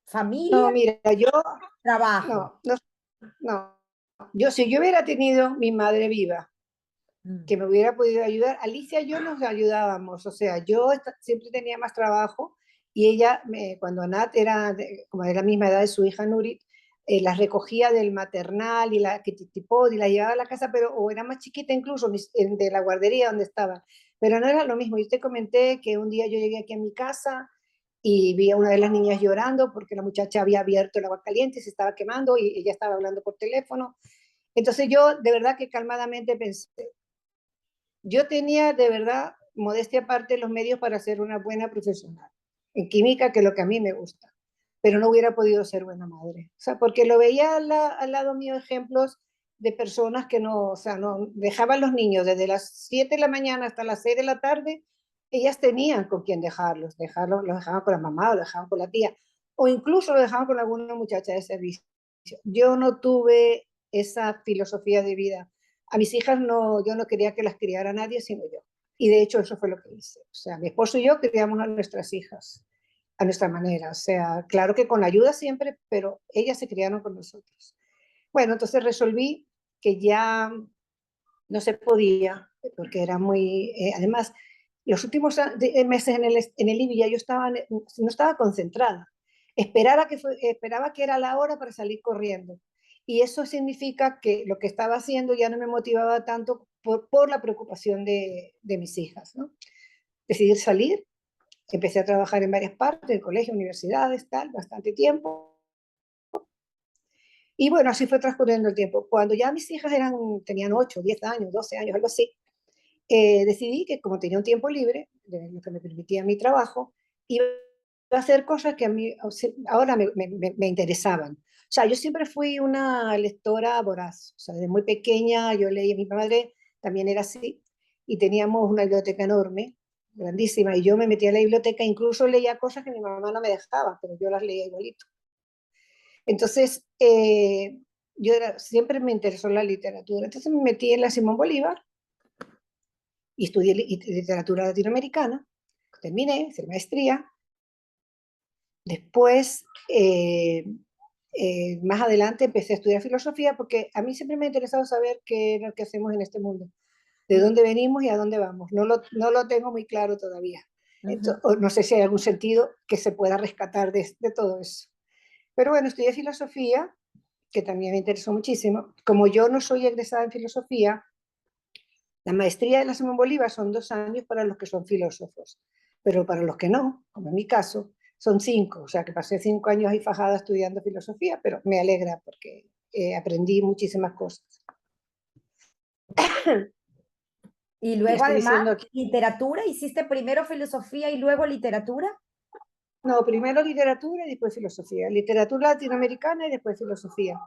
Familia, No, mira, yo, trabajo. no, no, no. Yo, si yo hubiera tenido mi madre viva, Mm. que me hubiera podido ayudar, Alicia y yo nos ayudábamos, o sea, yo siempre tenía más trabajo y ella, cuando Anat era como de la misma edad de su hija Nurit, las recogía del maternal y la kititipod y la llevaba a la casa, pero o era más chiquita incluso de la guardería donde estaba, pero no era lo mismo. Yo te comenté que un día yo llegué aquí a mi casa y vi a una de las niñas llorando porque la muchacha había abierto el agua caliente y se estaba quemando y ella estaba hablando por teléfono. Entonces yo de verdad que calmadamente pensé, yo tenía de verdad, modestia aparte, los medios para ser una buena profesional en química, que es lo que a mí me gusta, pero no hubiera podido ser buena madre. O sea, porque lo veía al lado mío ejemplos de personas que no, o sea, no dejaban los niños desde las 7 de la mañana hasta las 6 de la tarde, ellas tenían con quién dejarlos, los dejaban con la mamá o los dejaban con la tía, o incluso lo dejaban con alguna muchacha de servicio. Yo no tuve esa filosofía de vida. A mis hijas no, yo no quería que las criara nadie sino yo. Y de hecho eso fue lo que hice. O sea, mi esposo y yo criamos a nuestras hijas a nuestra manera. O sea, claro que con ayuda siempre, pero ellas se criaron con nosotros. Bueno, entonces resolví que ya no se podía, porque era muy, además, los últimos meses en el IBI ya yo estaba, no estaba concentrada. Esperaba que era la hora para salir corriendo. Y eso significa que lo que estaba haciendo ya no me motivaba tanto por la preocupación de mis hijas, ¿no? Decidí salir, empecé a trabajar en varias partes, en colegios, universidades, tal, bastante tiempo. Y bueno, así fue transcurriendo el tiempo. Cuando ya mis hijas tenían 8, 10 años, 12 años, algo así, decidí que como tenía un tiempo libre, de lo que me permitía mi trabajo, iba a hacer cosas que a mí ahora me interesaban. O sea, yo siempre fui una lectora voraz. O sea, desde muy pequeña yo leía, mi madre también era así, y teníamos una biblioteca enorme, grandísima, y yo me metía a la biblioteca, incluso leía cosas que mi mamá no me dejaba, pero yo las leía igualito. Entonces, siempre me interesó la literatura. Entonces me metí en la Simón Bolívar y estudié literatura latinoamericana, terminé, hice maestría. Después, más adelante, empecé a estudiar filosofía porque a mí siempre me ha interesado saber qué es lo que hacemos en este mundo, de dónde venimos y a dónde vamos. No lo tengo muy claro todavía. Entonces, no sé si hay algún sentido que se pueda rescatar de todo eso. Pero bueno, estudié filosofía, que también me interesó muchísimo. Como yo no soy egresada en filosofía, la maestría de la Simón Bolívar son 2 años para los que son filósofos, pero para los que no, como en mi caso, son 5. O sea que pasé 5 años ahí fajada estudiando filosofía, pero me alegra porque aprendí muchísimas cosas. Y Y luego estoy además, diciendo aquí, literatura, hiciste primero filosofía y luego literatura. no, primero literatura y después filosofía. Literatura latinoamericana y después filosofía.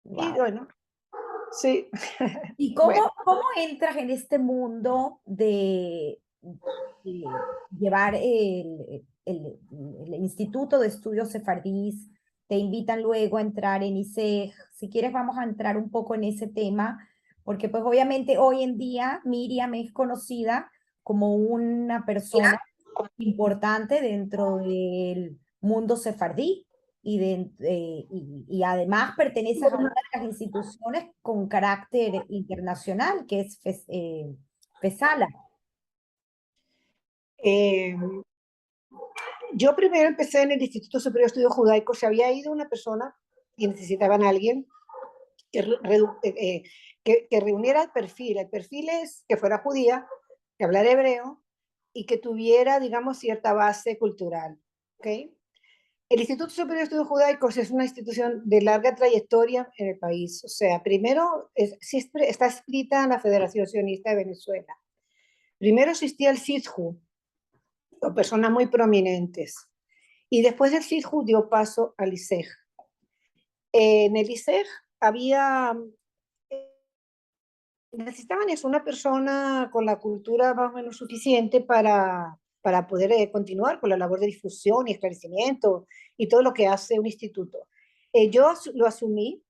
Y Wow. bueno, sí, ¿Y bueno. cómo entras en este mundo de llevar el Instituto de Estudios Sefardíes? Te invitan luego a entrar en ISEG. Si quieres, vamos a entrar un poco en ese tema, porque pues obviamente hoy en día Miriam es conocida como una persona importante dentro del mundo sefardí y además perteneces a una Bueno, de las instituciones con carácter internacional, que es FESALA. eh, yo primero empecé en el Instituto Superior de Estudios Judaicos. Se había ido una persona y necesitaban a alguien que, que reuniera el perfil. El perfil es que fuera judía, que hablara hebreo y que tuviera, digamos, cierta base cultural. ¿Okay? El Instituto Superior de Estudios Judaicos es una institución de larga trayectoria en el país. O sea, primero está escrita en la Federación Sionista de Venezuela. Primero existía el SIDJU, con personas muy prominentes. Y después del SIDJU dio paso al ISEG. En el ISEG había, necesitaban eso, una persona con la cultura más o menos suficiente para poder continuar con la labor de difusión y esclarecimiento y todo lo que hace un instituto. Yo lo asumí,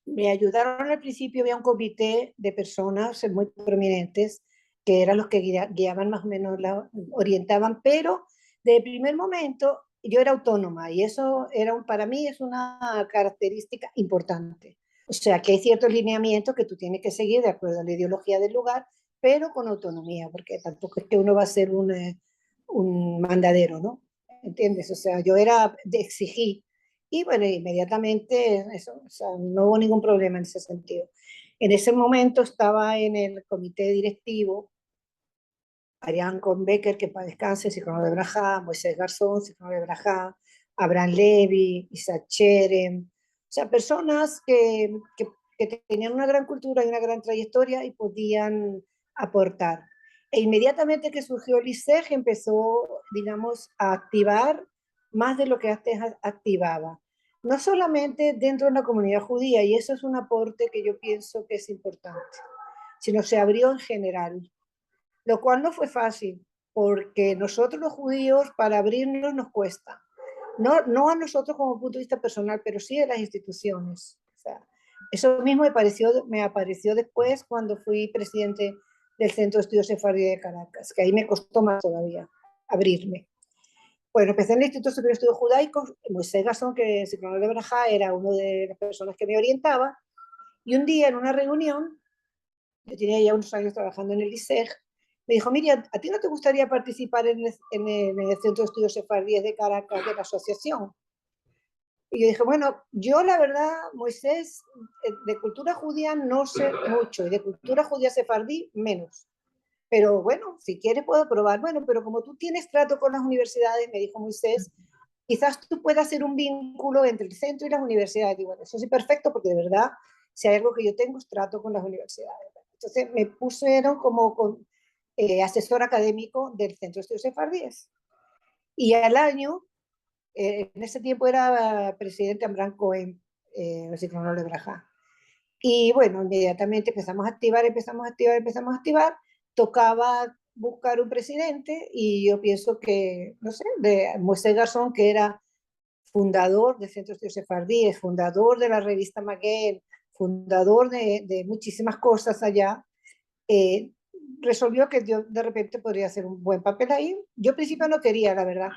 me ayudaron al principio, había un comité de personas muy prominentes que eran los que guiaban más o menos, orientaban, pero de primer momento yo era autónoma y eso para mí es una característica importante. O sea, que hay ciertos lineamientos que tú tienes que seguir de acuerdo a la ideología del lugar, pero con autonomía, porque tampoco es que uno va a ser un mandadero, ¿no? ¿Entiendes? O sea, yo exigí y bueno, inmediatamente eso, o sea, no hubo ningún problema en ese sentido. En ese momento estaba en el comité directivo Arián Becker, que para descanse, Zichrono de Brajá, Moisés Garzón, Zichrono de Brajá, Abraham Levy, Isaac Cherem, o sea, personas que tenían una gran cultura y una gran trayectoria y podían aportar. E inmediatamente que surgió el ISEG empezó, digamos, a activar más de lo que antes activaba. No solamente dentro de la comunidad judía, y eso es un aporte que yo pienso que es importante, sino se abrió en general, lo cual no fue fácil, porque nosotros los judíos para abrirnos nos cuesta. No a nosotros como punto de vista personal, pero sí a las instituciones. O sea, eso mismo me apareció después cuando fui presidente del Centro de Estudios Sefardí de Caracas, que ahí me costó más todavía abrirme. Bueno, empecé en el Instituto Superior de Estudios Judaicos, Moisés Garzón, que es el coronel de Brajá, era una de las personas que me orientaba, y un día en una reunión, yo tenía ya unos años trabajando en el ISEG, me dijo, Miriam, ¿a ti no te gustaría participar en el Centro de Estudios Sefardíes de Caracas de la asociación? Y yo dije, bueno, yo la verdad, Moisés, de cultura judía no sé mucho, y de cultura judía sefardí menos. Pero bueno, si quieres puedo probar. Bueno, pero como tú tienes trato con las universidades, me dijo Moisés, quizás tú puedas hacer un vínculo entre el centro y las universidades. Y bueno, eso sí, perfecto, porque de verdad, si hay algo que yo tengo es trato con las universidades. Entonces me pusieron como asesor académico del Centro de Estudios Sefardíes. Y al año, en ese tiempo era presidente Amran Cohen, así como no le Brajá. Y bueno, inmediatamente empezamos a activar. Tocaba buscar un presidente y yo pienso que, no sé, de Moisés Garzón, que era fundador del Centro de Estudios Sefardíes, fundador de la revista Maguel, fundador de muchísimas cosas allá, eh, resolvió que yo de repente podría hacer un buen papel ahí. Yo al principio no quería, la verdad,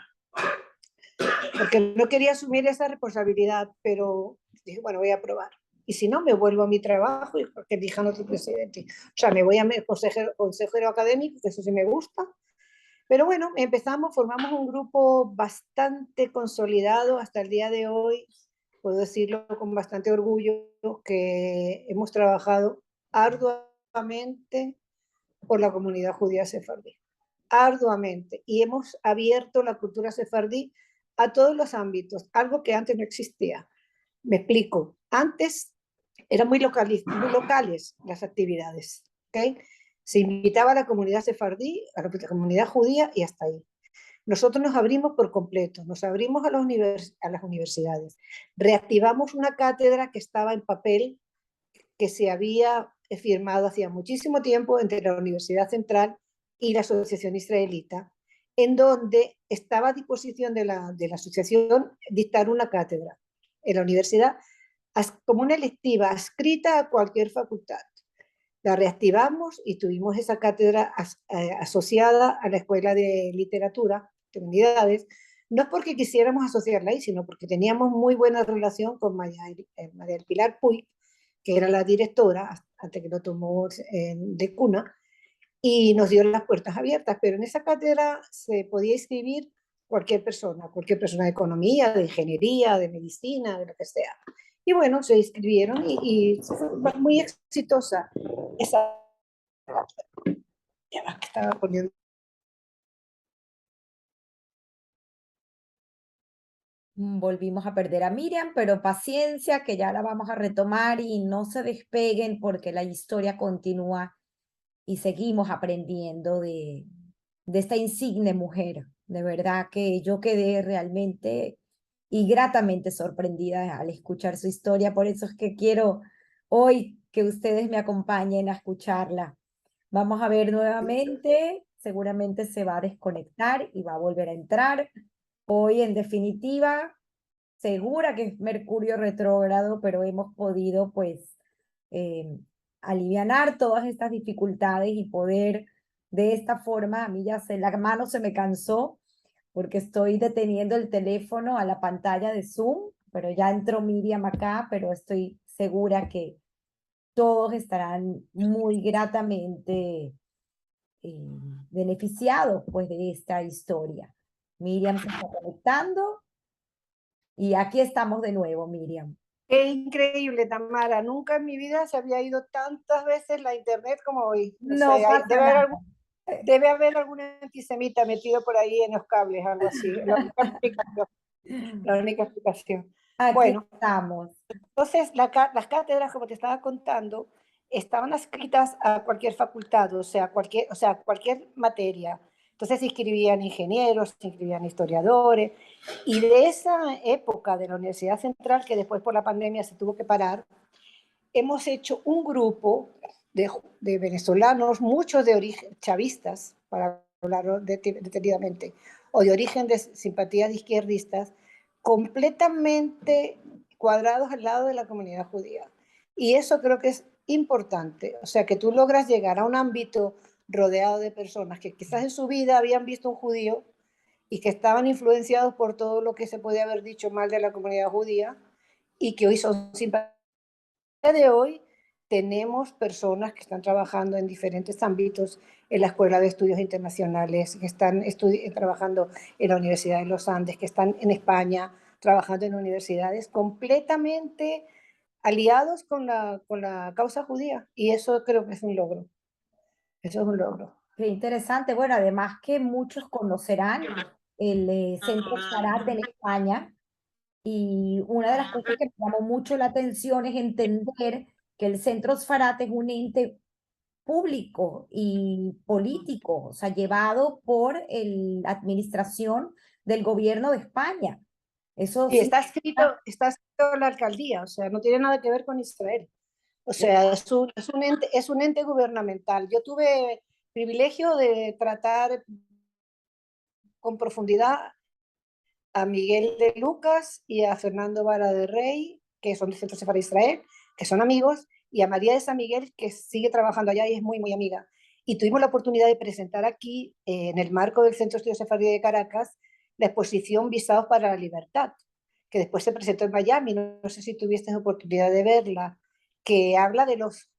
porque no quería asumir esa responsabilidad, pero dije, bueno, voy a probar. Y si no, me vuelvo a mi trabajo y que elijan otro presidente. O sea, me voy a consejero académico, que eso sí me gusta. Pero bueno, formamos un grupo bastante consolidado hasta el día de hoy. Puedo decirlo con bastante orgullo, que hemos trabajado arduamente por la comunidad judía sefardí, arduamente, y hemos abierto la cultura sefardí a todos los ámbitos, algo que antes no existía. Me explico. Antes eran muy locales las actividades, ¿okay? Se invitaba a la comunidad sefardí, a la comunidad judía y hasta ahí. Nosotros nos abrimos por completo, nos abrimos a las universidades, reactivamos una cátedra que estaba en papel, que se había firmado hacía muchísimo tiempo entre la Universidad Central y la Asociación Israelita, en donde estaba a disposición de la asociación dictar una cátedra en la universidad como una electiva adscrita a cualquier facultad. La reactivamos y tuvimos esa cátedra asociada a la Escuela de Literatura, de Humanidades, no porque quisiéramos asociarla ahí, sino porque teníamos muy buena relación con María del Pilar Puy, que era la directora, hasta que lo tomó de cuna, y nos dio las puertas abiertas, pero en esa cátedra se podía inscribir cualquier persona de economía, de ingeniería, de medicina, de lo que sea. Y bueno, se inscribieron y fue muy exitosa esa ya que estaba poniendo. Volvimos a perder a Miriam, pero paciencia, que ya la vamos a retomar y no se despeguen porque la historia continúa y seguimos aprendiendo de esta insigne mujer. De verdad que yo quedé realmente y gratamente sorprendida al escuchar su historia. Por eso es que quiero hoy que ustedes me acompañen a escucharla. Vamos a ver nuevamente, seguramente se va a desconectar y va a volver a entrar. Hoy, en definitiva, segura que es Mercurio retrógrado, pero hemos podido, pues, eh, alivianar todas estas dificultades y poder de esta forma, a mí ya la mano se me cansó porque estoy deteniendo el teléfono a la pantalla de Zoom, pero ya entró Miriam acá, pero estoy segura que todos estarán muy gratamente eh, beneficiados, pues, de esta historia. Miriam se está conectando. Y aquí estamos de nuevo, Miriam. Qué increíble, Tamara. Nunca en mi vida se había ido tantas veces la internet como hoy. No sé, No pasa nada. debe haber algún antisemita metido por ahí en los cables, algo así. La única explicación. La única explicación. Aquí Bueno, estamos. entonces las cátedras, como te estaba contando, estaban adscritas a cualquier facultad, o sea, cualquier materia. Entonces se inscribían ingenieros, se inscribían historiadores, y de esa época de la Universidad Central, que después por la pandemia se tuvo que parar, hemos hecho un grupo de venezolanos, muchos de origen chavistas, para hablar detenidamente, o de origen de simpatías izquierdistas, completamente cuadrados al lado de la comunidad judía. Y eso creo que es importante, o sea, que tú logras llegar a un ámbito rodeado de personas que quizás en su vida habían visto un judío y que estaban influenciados por todo lo que se puede haber dicho mal de la comunidad judía y que hoy son simpatizantes. De hoy tenemos personas que están trabajando en diferentes ámbitos en la Escuela de Estudios Internacionales, que están trabajando en la Universidad de los Andes, que están en España trabajando en universidades completamente aliados con la causa judía. Y eso creo que es un logro. Eso es un logro. Qué interesante. Bueno, además que muchos conocerán el Centro Zarat en España. Y una de las cosas que me llamó mucho la atención es entender que el Centro Sfarat es un ente público y político, o sea, llevado por la administración del gobierno de España. Eso Y sí. está escrito en la alcaldía, o sea, no tiene nada que ver con Israel. O sea, es un ente gubernamental. Yo tuve privilegio de tratar con profundidad a Miguel de Lucas y a Fernando Vara de Rey, que son del Centro Sefardí Israel, que son amigos, y a María de San Miguel, que sigue trabajando allá y es muy, muy amiga. Y tuvimos la oportunidad de presentar aquí, en el marco del Centro Estudios Sefardí de Caracas, la exposición Visados para la Libertad, que después se presentó en Miami, no sé si tuviste oportunidad de verla, que habla de los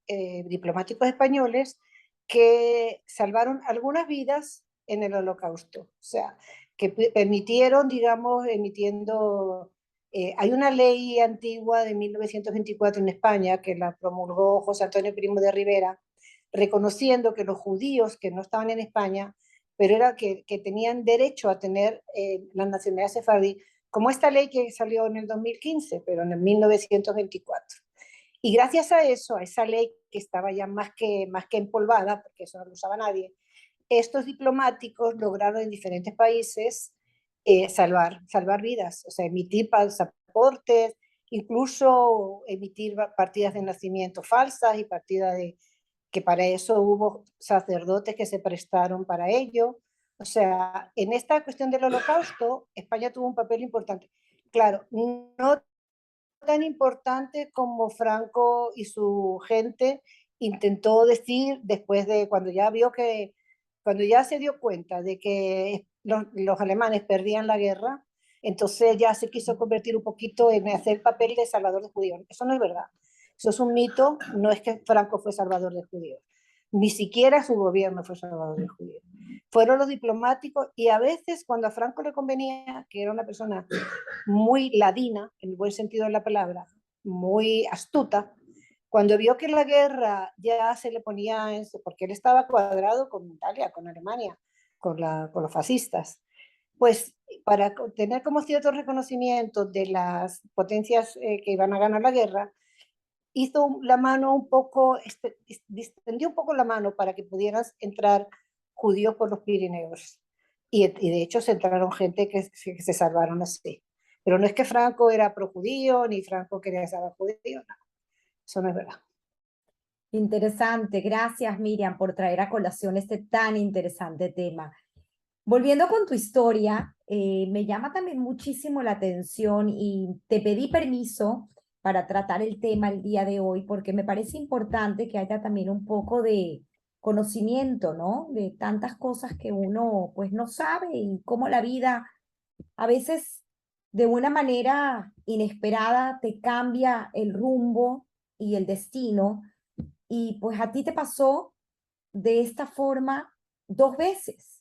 diplomáticos españoles que salvaron algunas vidas en el Holocausto. O sea, que permitieron, digamos, emitiendo... hay una ley antigua de 1924 en España que la promulgó José Antonio Primo de Rivera, reconociendo que los judíos que no estaban en España, pero era que tenían derecho a tener la nacionalidad sefardí, como esta ley que salió en el 2015, pero en el 1924. Y gracias a eso, a esa ley que estaba ya más que empolvada, porque eso no lo usaba nadie, estos diplomáticos lograron en diferentes países salvar vidas, o sea, emitir pasaportes, incluso emitir partidas de nacimiento falsas y partidas de que para eso hubo sacerdotes que se prestaron para ello. O sea, en esta cuestión del holocausto, España tuvo un papel importante. Claro, no tan importante como Franco y su gente intentó decir después de cuando ya se dio cuenta de que los alemanes perdían la guerra, entonces ya se quiso convertir un poquito en hacer papel de salvador de judíos. Eso no es verdad. Eso es un mito, no es que Franco fue salvador de judíos. Ni siquiera su gobierno fue salvador de judíos. Fueron los diplomáticos y a veces cuando a Franco le convenía, que era una persona muy ladina, en el buen sentido de la palabra, muy astuta, cuando vio que la guerra ya se le ponía, porque él estaba cuadrado con Italia, con Alemania, con los fascistas, pues para tener como cierto reconocimiento de las potencias que iban a ganar la guerra, hizo la mano un poco, distendió un poco la mano para que pudieran entrar judíos por los Pirineos. Y de hecho se entraron gente que se salvaron así. Pero no es que Franco era pro judío, ni Franco quería salvar judíos, no, eso no es verdad. Interesante. Gracias, Miriam, por traer a colación este tan interesante tema. Volviendo con tu historia, me llama también muchísimo la atención y te pedí permiso para tratar el tema el día de hoy porque me parece importante que haya también un poco de conocimiento, ¿no? De tantas cosas que uno pues no sabe y cómo la vida a veces de una manera inesperada te cambia el rumbo y el destino y pues a ti te pasó de esta forma 2 veces.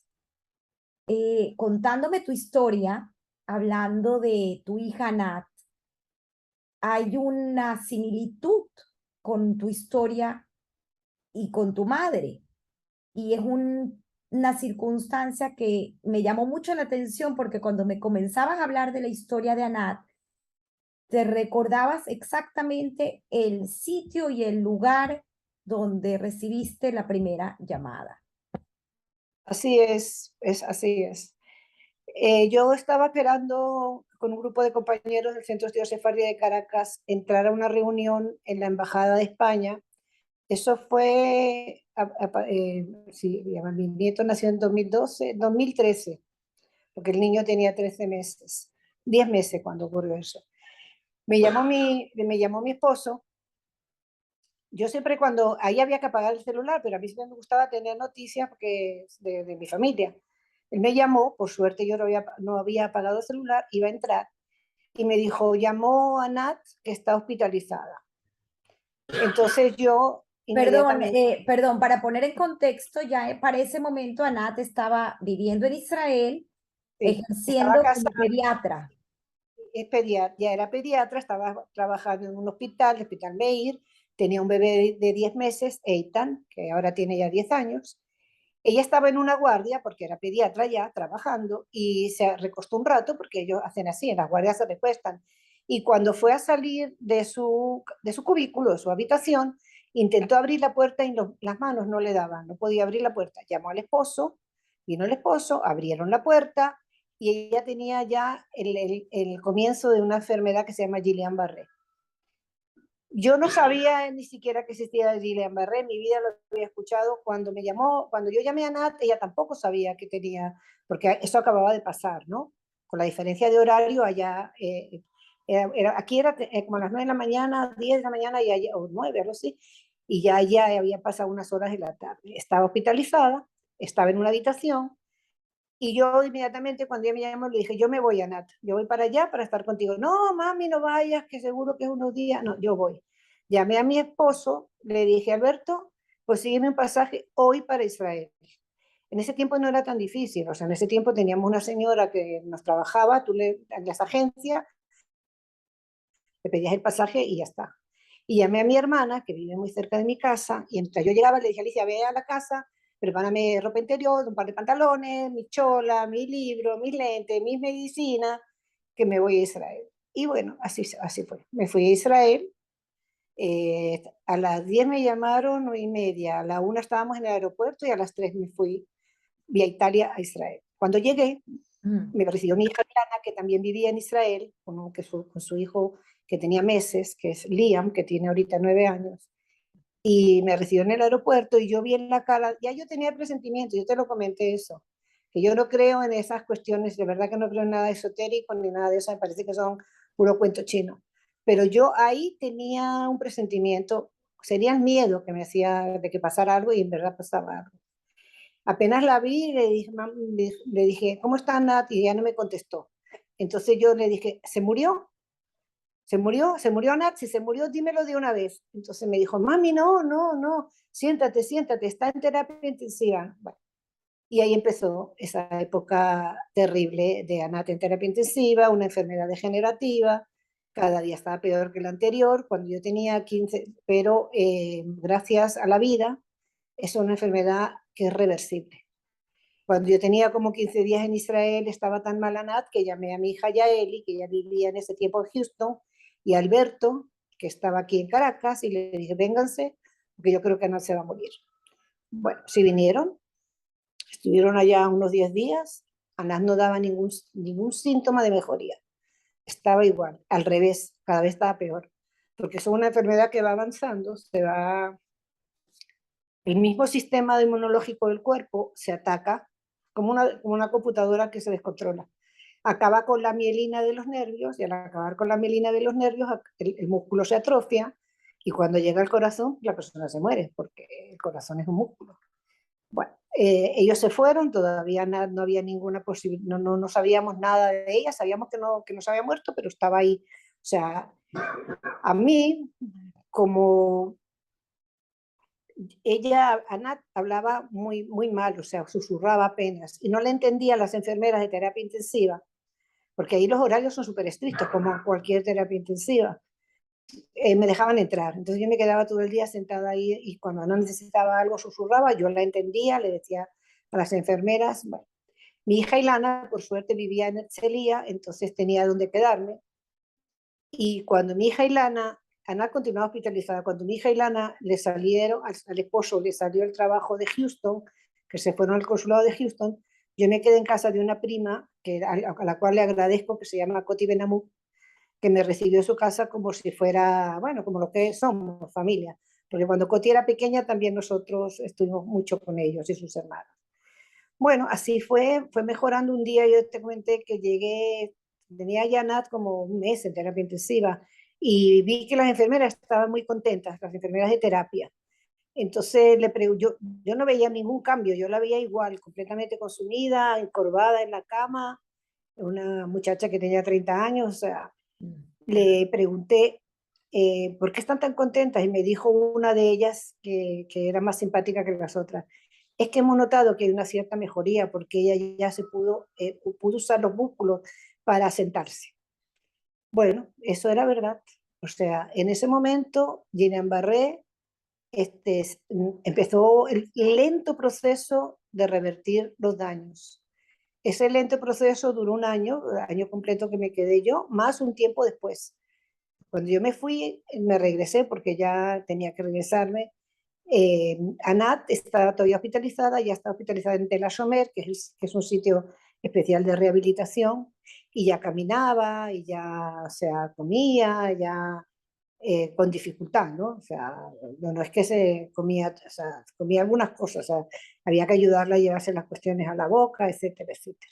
Contándome tu historia, hablando de tu hija Nat, hay una similitud con tu historia y con tu madre. Y es una circunstancia que me llamó mucho la atención porque cuando me comenzabas a hablar de la historia de Anat, te recordabas exactamente el sitio y el lugar donde recibiste la primera llamada. Así es así es. Yo estaba esperando con un grupo de compañeros del Centro Estudios Sefardí de Caracas entrar a una reunión en la Embajada de España. Eso fue, sí, mi nieto nació en 2012, 2013, porque el niño tenía 13 meses, 10 meses cuando ocurrió eso. Me llamó mi esposo. Yo siempre cuando, ahí había que apagar el celular, pero a mí siempre me gustaba tener noticias porque, de mi familia. Él me llamó, por suerte yo no había apagado el celular, iba a entrar, y me dijo, llamó a Nat, que está hospitalizada. Entonces yo Perdón, inmediatamente, perdón, para poner en contexto, ya para ese momento Anat estaba viviendo en Israel, sí, estaba ejerciendo como casada, pediatra. ya era pediatra, estaba trabajando en un hospital, el Hospital Meir, tenía un bebé de 10 meses, Eitan, que ahora tiene ya 10 años. Ella estaba en una guardia, porque era pediatra ya, trabajando, y se recostó un rato, porque ellos hacen así, en las guardias se recuestan. Y cuando fue a salir de su cubículo, de su habitación, intentó abrir la puerta y las manos no le daban, no podía abrir la puerta. Llamó al esposo, vino el esposo, abrieron la puerta y ella tenía ya el comienzo de una enfermedad que se llama Guillain-Barré. Yo no sabía ni siquiera que existía Guillain-Barré, en mi vida lo había escuchado. Cuando yo llamé a Nat, ella tampoco sabía que tenía, porque eso acababa de pasar, ¿no? Con la diferencia de horario, allá, aquí era como a las 9 de la mañana, 10 de la mañana, y allá, o 9, algo así, y ya había pasado unas horas de la tarde. Estaba hospitalizada, estaba en una habitación, y yo inmediatamente cuando ella me llamó le dije, yo me voy a Nat, yo voy para allá para estar contigo. No, mami, no vayas, que seguro que es unos días. No, yo voy. Llamé a mi esposo, le dije, Alberto, pues sígueme un pasaje hoy para Israel. En ese tiempo no era tan difícil, o sea, en ese tiempo teníamos una señora que nos trabajaba, en las agencias, le pedías el pasaje y ya está. Y llamé a mi hermana, que vive muy cerca de mi casa, y mientras yo llegaba le dije, Alicia, ve a la casa, prepárame ropa interior, un par de pantalones, mi chola, mi libro, mis lentes, mis medicinas, que me voy a Israel. Y bueno, así fue. Me fui a Israel A las 10 me llamaron, 9:30, a la 1 estábamos en el aeropuerto y a las 3 me fui vía Italia a Israel. Cuando llegué, me recibió mi hija Diana, que también vivía en Israel, con su hijo que tenía meses, que es Liam, que tiene ahorita 9 años, y me recibió en el aeropuerto y yo vi en la cara, ya yo tenía presentimiento, yo te lo comenté eso, que yo no creo en esas cuestiones, de verdad que no creo en nada esotérico ni nada de eso, me parece que son puro cuento chino. Pero yo ahí tenía un presentimiento, sería el miedo que me hacía de que pasara algo y en verdad pasaba algo. Apenas la vi, le dije, ¿cómo está Nat? Y ya no me contestó. Entonces yo le dije, ¿se murió? ¿Se murió Nat? Si se murió, dímelo de una vez. Entonces me dijo, mami, no, no, no, siéntate, siéntate, está en terapia intensiva. Bueno, y ahí empezó esa época terrible de Anat en terapia intensiva, una enfermedad degenerativa, cada día estaba peor que la anterior, cuando yo tenía 15, pero gracias a la vida, es una enfermedad que es reversible. Cuando yo tenía como 15 días en Israel, estaba tan mal Anat que llamé a mi hija Yaeli, que ya vivía en ese tiempo en Houston, y a Alberto, que estaba aquí en Caracas, y le dije, vénganse, porque yo creo que Anat se va a morir. Bueno, sí vinieron, estuvieron allá unos 10 días, Anat no daba ningún síntoma de mejoría, estaba igual, al revés, cada vez estaba peor, porque es una enfermedad que va avanzando, el mismo sistema inmunológico del cuerpo se ataca como una computadora que se descontrola. Acaba con la mielina de los nervios y al acabar con la mielina de los nervios el músculo se atrofia y cuando llega al corazón la persona se muere porque el corazón es un músculo. Bueno, ellos se fueron, todavía no había ninguna posibilidad, no sabíamos nada de ella, sabíamos que no se había muerto, pero estaba ahí. O sea, a mí, como ella, Anat, hablaba muy mal, o sea, susurraba apenas, y no le entendía a las enfermeras de terapia intensiva, porque ahí los horarios son súper estrictos, como cualquier terapia intensiva. Me dejaban entrar, entonces yo me quedaba todo el día sentada ahí y cuando no necesitaba algo susurraba, yo la entendía, le decía a las enfermeras, bueno, mi hija Ilana, por suerte, vivía en Herzliya, entonces tenía donde quedarme, y cuando mi hija Ilana, Ana continuaba hospitalizada, cuando mi hija Ilana le salieron, al esposo le salió el trabajo de Houston, que se fueron al consulado de Houston, yo me quedé en casa de una prima, a la cual le agradezco, que se llama Coti Benamou, que me recibió en su casa como si fuera, bueno, como lo que somos, familia. Porque cuando Coti era pequeña también nosotros estuvimos mucho con ellos y sus hermanos. Bueno, así fue mejorando un día. Yo te comenté que llegué, tenía ya Nat como un mes en terapia intensiva y vi que las enfermeras estaban muy contentas, las enfermeras de terapia. Entonces yo no veía ningún cambio, yo la veía igual, completamente consumida, encorvada en la cama, una muchacha que tenía 30 años, o sea, le pregunté por qué están tan contentas y me dijo una de ellas que era más simpática que las otras. Es que hemos notado que hay una cierta mejoría porque ella ya pudo usar los músculos para sentarse. Bueno, eso era verdad. O sea, en ese momento, Gillian Barré empezó el lento proceso de revertir los daños. Ese lento proceso duró un año, el año completo que me quedé yo, más un tiempo después. Cuando yo me fui, me regresé porque ya tenía que regresarme. Anat está todavía hospitalizada, ya está hospitalizada en Tel Ashomer, que es un sitio especial de rehabilitación, y ya caminaba, y ya, o sea, comía, ya con dificultad, ¿no? O sea, no es que se comía, o sea, comía algunas cosas, o sea, había que ayudarla a llevarse las cuestiones a la boca, etcétera, etcétera.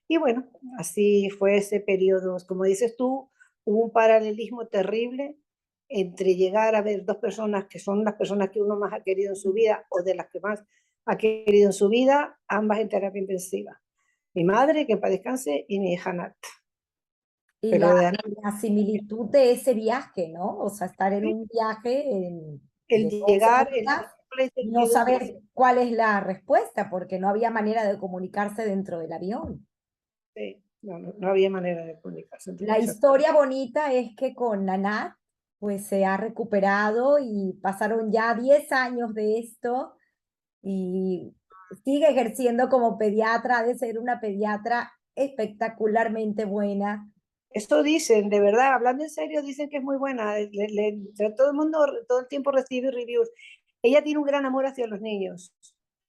Y bueno, así fue ese periodo. Como dices tú, hubo un paralelismo terrible entre llegar a ver dos personas que son las personas que uno más ha querido en su vida o de las que más ha querido en su vida, ambas en terapia intensiva. Mi madre, que en paz descanse, y mi hija Nat. Y Pero de la similitud de ese viaje, ¿no? O sea, estar en un viaje el de 12 llegar, horas la y no incertidumbre. saber cuál es la respuesta, porque no había manera de comunicarse dentro del avión. Sí, no había manera de comunicarse entre La ellos. historia bonita es que con Nanat, pues se ha recuperado y pasaron ya 10 años de esto y sigue ejerciendo como pediatra, ha de ser una pediatra espectacularmente buena Eso dicen, de verdad, hablando en serio, dicen que es muy buena. Todo el mundo todo el tiempo recibe reviews. Ella tiene un gran amor hacia los niños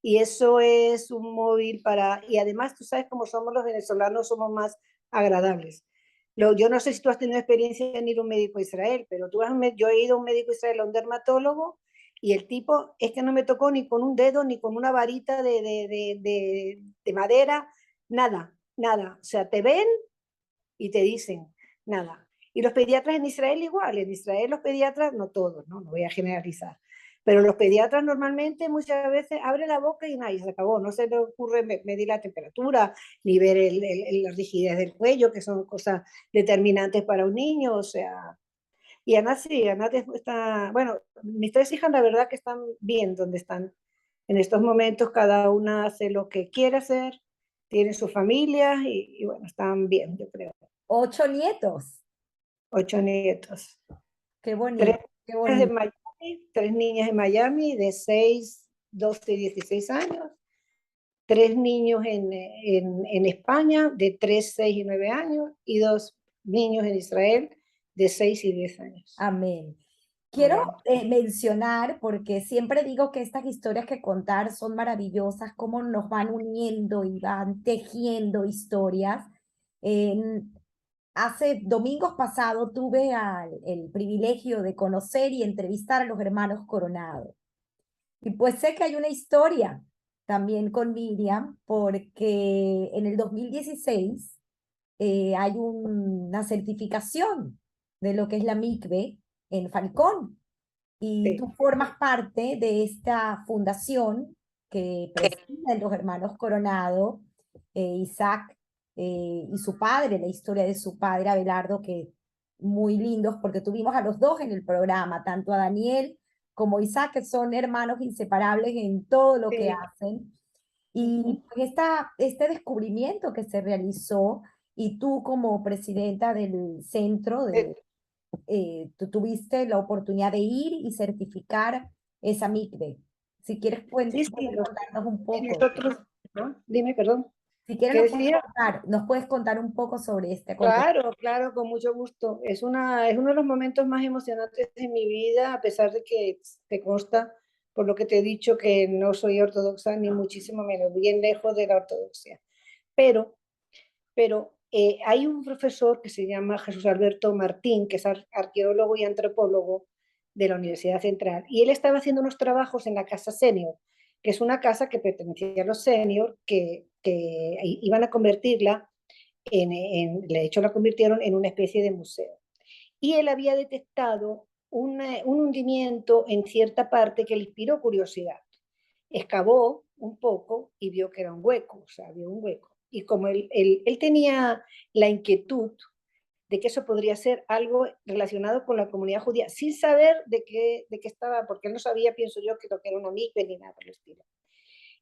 y eso es un móvil para... Y además, tú sabes cómo somos los venezolanos, somos más agradables. Yo no sé si tú has tenido experiencia en ir a un médico a Israel, pero yo he ido a un médico a Israel, a un dermatólogo, y el tipo es que no me tocó ni con un dedo, ni con una varita de madera, nada, nada. O sea, te ven y te dicen nada. Y los pediatras en Israel igual, en Israel los pediatras, no todos, no voy a generalizar, pero los pediatras normalmente muchas veces abren la boca y nadie se acabó, no se le ocurre medir la temperatura, ni ver la rigidez del cuello, que son cosas determinantes para un niño, o sea, y Ana sí, Ana está, bueno, mis tres hijas la verdad que están bien donde están. En estos momentos cada una hace lo que quiere hacer, tiene su familia y bueno, están bien, yo creo. 8 nietos. 8 nietos. Qué Tres bonito, qué niñas de bonito. Miami, 3 niñas de Miami de 6, 12 y 16 años. 3 niños en España de 3, 6 y 9 años. Y 2 niños en Israel de 6 y 10 años. Amén. Quiero Amén. mencionar, porque siempre digo que estas historias que contar son maravillosas, cómo nos van uniendo y van tejiendo historias. En- Hace domingos pasados tuve el privilegio de conocer y entrevistar a los hermanos Coronado. Y pues sé que hay una historia también con Miriam, porque en el 2016 hay una certificación de lo que es la MICVE en Falcón. Y Sí, tú formas parte de esta fundación que presiden los hermanos Coronado, Isaac y su padre, la historia de su padre Abelardo, que muy lindos porque tuvimos a los dos en el programa, tanto a Daniel como Isaac, que son hermanos inseparables en todo lo que sí. hacen. Ujú. Y pues este descubrimiento que se realizó, y tú como presidenta del centro Eh, tú tuviste la oportunidad de ir y certificar esa MICVE. Si quieres, Sí, sí, puedes contarnos un poco. nosotros, ¿no? Dime, perdón. Si quieres, ¿Qué decía? nos puedes contar un poco sobre este acontecimiento. Claro, claro, con mucho gusto. Es uno de los momentos más emocionantes de mi vida, a pesar de que te consta, por lo que te he dicho, que no soy ortodoxa, ni muchísimo menos, bien lejos de la ortodoxia. Pero, pero hay un profesor que se llama Jesús Alberto Martín, que es arqueólogo y antropólogo de la Universidad Central, y él estaba haciendo unos trabajos en la Casa Senior, que es una casa que pertenecía a los senior, que iban a convertirla de hecho la convirtieron en una especie de museo. Y él había detectado un hundimiento en cierta parte que le inspiró curiosidad. Excavó un poco y vio que era un hueco, o sea, vio un hueco. Y como él tenía la inquietud de que eso podría ser algo relacionado con la comunidad judía, sin saber de qué estaba, porque él no sabía, pienso yo, que lo que era una mikve ni nada por el estilo.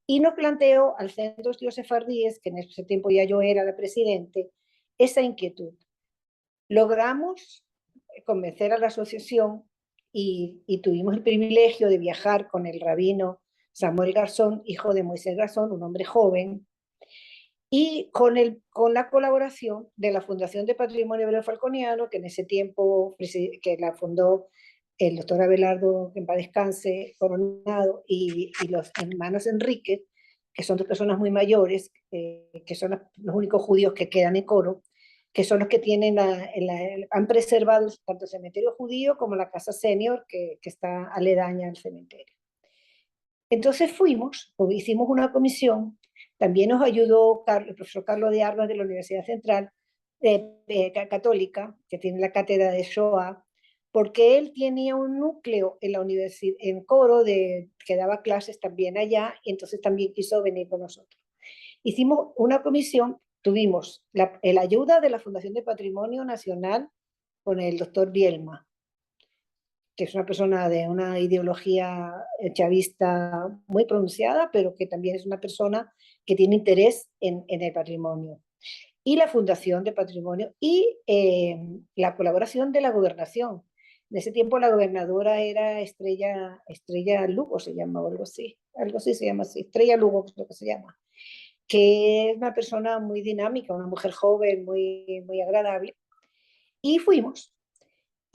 Y nos planteó al Centro de Estudios Sefardíes, que en ese tiempo ya yo era la presidente, esa inquietud. Logramos convencer a la asociación y tuvimos el privilegio de viajar con el rabino Samuel Garzón, hijo de Moisés Garzón, un hombre joven, y con la colaboración de la Fundación de Patrimonio Hebreo Falconiano, que en ese tiempo que la fundó el doctor Abelardo, que en paz descanse, Coronado, y los hermanos Enrique, que son 2 personas muy mayores, que son los únicos judíos que quedan en Coro, que son los que tienen han preservado tanto el cementerio judío como la casa senior, que está aledaña al cementerio. Entonces fuimos, hicimos una comisión, también nos ayudó el profesor Carlos de Armas de la Universidad Central Católica, que tiene la cátedra de Shoah, porque él tenía un núcleo en la universidad, en Coro, que daba clases también allá, y entonces también quiso venir con nosotros. Hicimos una comisión, tuvimos la ayuda de la Fundación de Patrimonio Nacional con el doctor Bielma, que es una persona de una ideología chavista muy pronunciada, pero que también es una persona que tiene interés en el patrimonio. Y la Fundación de Patrimonio y la colaboración de la gobernación. En ese tiempo la gobernadora era Estrella Lugo, se llama, o algo así se llama así, Estrella Lugo es lo que se llama, que es una persona muy dinámica, una mujer joven, muy, muy agradable. Y fuimos.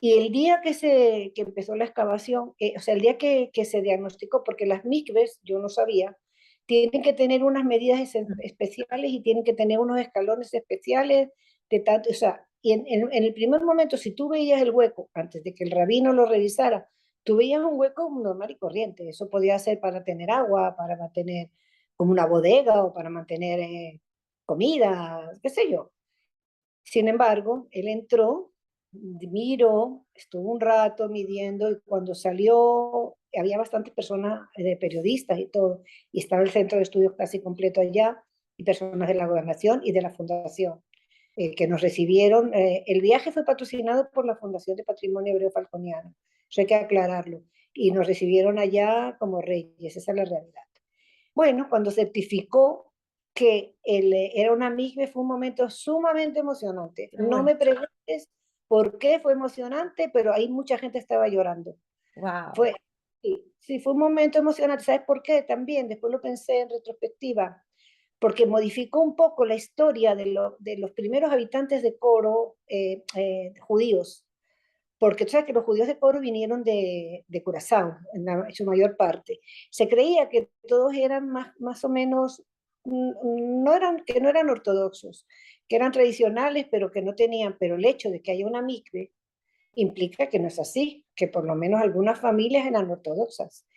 Y el día que empezó la excavación, o sea, el día que se diagnosticó, porque las mikves, yo no sabía, tienen que tener unas medidas especiales y tienen que tener unos escalones especiales, de tanto, o sea, y en el primer momento, si tú veías el hueco, antes de que el rabino lo revisara, tú veías un hueco normal y corriente. Eso podía ser para tener agua, para mantener como una bodega o para mantener comida, qué sé yo. Sin embargo, él entró, miró, estuvo un rato midiendo y cuando salió había bastantes personas, periodistas y todo, y estaba el centro de estudios casi completo allá, y personas de la gobernación y de la fundación, que nos recibieron. El viaje fue patrocinado por la Fundación de Patrimonio Hebreo Falconiano, eso hay que aclararlo, y nos recibieron allá como reyes, esa es la realidad. Bueno, cuando certificó que era una MIGBE fue un momento sumamente emocionante. Qué No bueno. me preguntes por qué fue emocionante, pero ahí mucha gente estaba llorando. Wow. Fue, sí, sí, fue un momento emocionante. ¿Sabes por qué? También, después lo pensé en retrospectiva, porque modificó un poco la historia de los primeros habitantes de Coro, judíos, porque tú sabes que los judíos de Coro vinieron de Curazao, en su mayor parte. Se creía que todos eran más o menos, que no eran ortodoxos, que eran tradicionales, pero que no tenían, pero el hecho de que haya una mikve implica que no es así, que por lo menos algunas familias eran ortodoxas.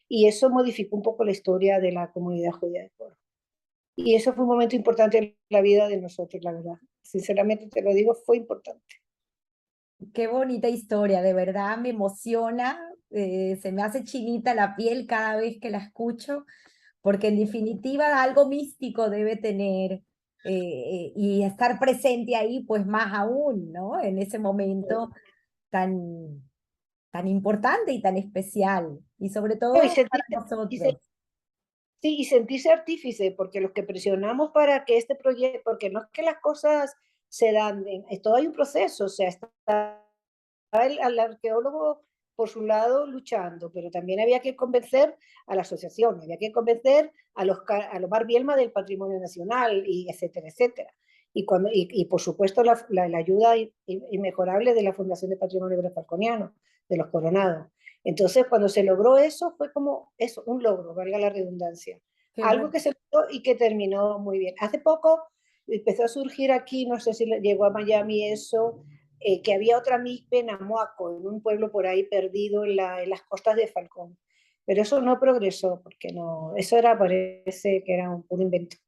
Y eso modificó un poco la historia de la comunidad judía de Coro. Y eso fue un momento importante en la vida de nosotros, la verdad. Sinceramente te lo digo, fue importante. Qué bonita historia, de verdad me emociona, se me hace chinita la piel cada vez que la escucho, porque en definitiva algo místico debe tener y estar presente ahí, pues más aún, ¿no? En ese momento tan, tan importante y tan especial, y sobre No, todo para nosotros. sí, y sentirse artífice, porque los que presionamos para que este proyecto, porque no es que las cosas se dan, todo hay un proceso, o sea, está al arqueólogo por su lado luchando, pero también había que convencer a la asociación, había que convencer a los Bar Bielma del Patrimonio Nacional, y etcétera, etcétera. Y por supuesto la ayuda inmejorable de la Fundación de Patrimonio Hebreo Falconiano, de los Coronados. Entonces, cuando se logró eso, fue como eso, un logro, valga la redundancia. Qué Algo bueno. que se logró y que terminó muy bien. Hace poco empezó a surgir aquí, no sé si llegó a Miami eso, que había otra MICPE en Amoaco, en un pueblo por ahí perdido en las costas de Falcón. Pero eso no progresó, porque no, eso era, parece que era un invento.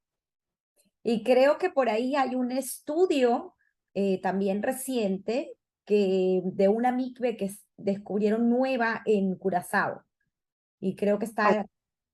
Y creo que por ahí hay un estudio también reciente de una micve que descubrieron nueva en Curazao. Y creo que Ah,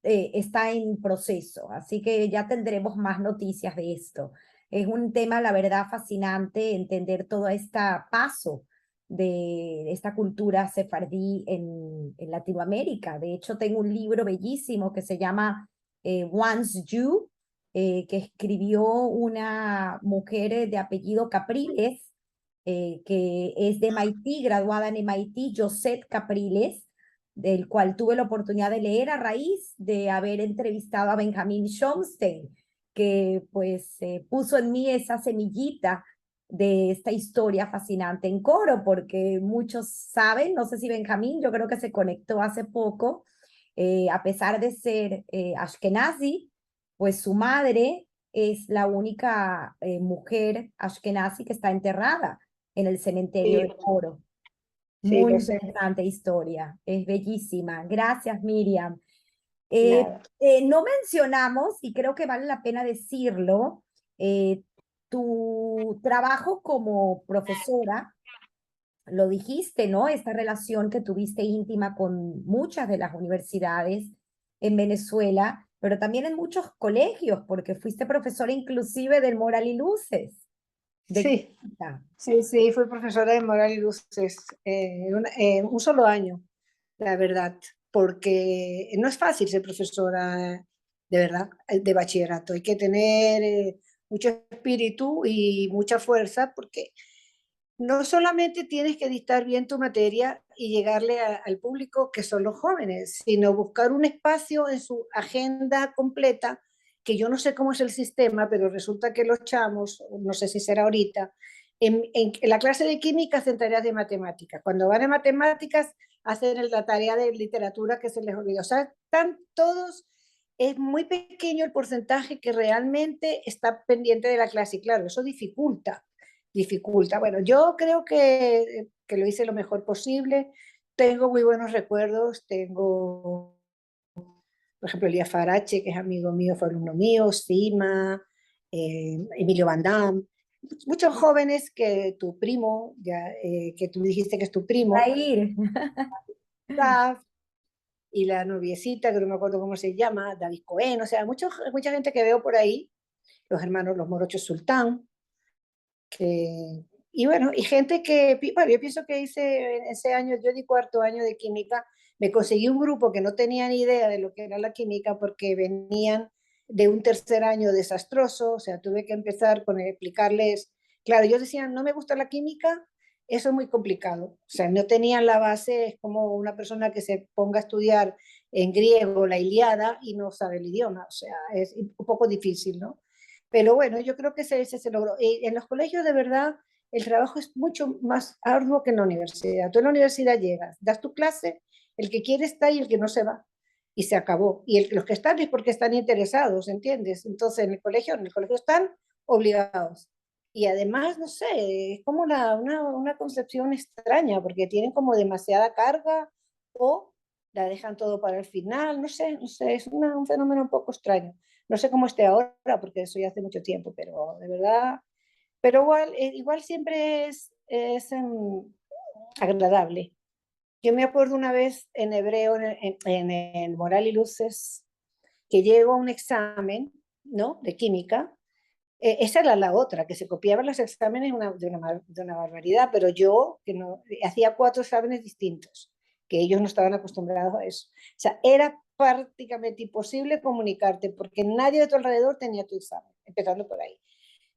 está en proceso, así que ya tendremos más noticias de esto. Es un tema, la verdad, fascinante entender todo este paso de esta cultura sefardí en Latinoamérica. De hecho, tengo un libro bellísimo que se llama Once You, que escribió una mujer de apellido Capriles, que es de MIT, graduada en MIT, Josette Capriles, del cual tuve la oportunidad de leer a raíz de haber entrevistado a Benjamin Schomstein, que pues puso en mí esa semillita de esta historia fascinante en Coro, porque muchos saben, no sé si Benjamín, yo creo que se conectó hace poco, a pesar de ser ashkenazi, pues su madre es la única mujer ashkenazi que está enterrada en el cementerio sí, de Coro. sí, Muy lo sé. interesante historia, es bellísima. Gracias, Miriam. Nada. No mencionamos, y creo que vale la pena decirlo, eh, tu trabajo como profesora, lo dijiste, ¿no? Esta relación que tuviste íntima con muchas de las universidades en Venezuela, pero también en muchos colegios, porque fuiste profesora inclusive del Moral y Luces, de Sí, química. sí, sí, fui profesora de Moral y Luces, un solo año, la verdad, porque no es fácil ser profesora, de verdad, de bachillerato. Hay que tener mucho espíritu y mucha fuerza, porque no solamente tienes que dictar bien tu materia y llegarle al público que son los jóvenes, sino buscar un espacio en su agenda completa, que yo no sé cómo es el sistema, pero resulta que los chamos, no sé si será ahorita, En la clase de química hacen tareas de matemáticas. Cuando van a matemáticas, hacen la tarea de literatura que se les olvidó. O sea, están todos, es muy pequeño el porcentaje que realmente está pendiente de la clase. Y claro, eso dificulta, dificulta. Bueno, yo creo que lo hice lo mejor posible. Tengo muy buenos recuerdos. Tengo, por ejemplo, Elías Farache, que es amigo mío, fue alumno mío, Sima, Emilio Van Damme, muchos jóvenes que tu primo, ya, que tú dijiste que es tu Va a primo, ir. Taf, y la noviecita, que no me acuerdo cómo se llama, David Cohen, o sea, mucha gente que veo por ahí, los hermanos, los Morochos Sultán, que, y bueno, y gente que, bueno, yo pienso que hice en ese año, yo di cuarto año de química, me conseguí un grupo que no tenía ni idea de lo que era la química porque venían de un tercer año desastroso, o sea, tuve que empezar con explicarles, claro, ellos decían, no me gusta la química, eso es muy complicado, o sea, no tenían la base, es como una persona que se ponga a estudiar en griego la Ilíada y no sabe el idioma, o sea, es un poco difícil, ¿no? Pero bueno, yo creo que se logró. En los colegios, de verdad, el trabajo es mucho más arduo que en la universidad. Tú en la universidad llegas, das tu clase, el que quiere está y el que no se va. Y se acabó. Y los que están es porque están interesados, ¿entiendes? Entonces, en el colegio están obligados. Y además, no sé, es como una concepción extraña, porque tienen como demasiada carga o la dejan todo para el final, no sé, no sé, es un fenómeno un poco extraño. No sé cómo esté ahora, porque eso ya hace mucho tiempo, pero de verdad, pero igual siempre es agradable. Yo me acuerdo una vez en hebreo, en el Moral y Luces, que llego a un examen, ¿no? De química. Esa era la otra, que se copiaban los exámenes de una barbaridad, pero yo, que no, hacía 4 exámenes distintos, que ellos no estaban acostumbrados a eso. O sea, era prácticamente imposible comunicarte porque nadie de tu alrededor tenía tu examen, empezando por ahí.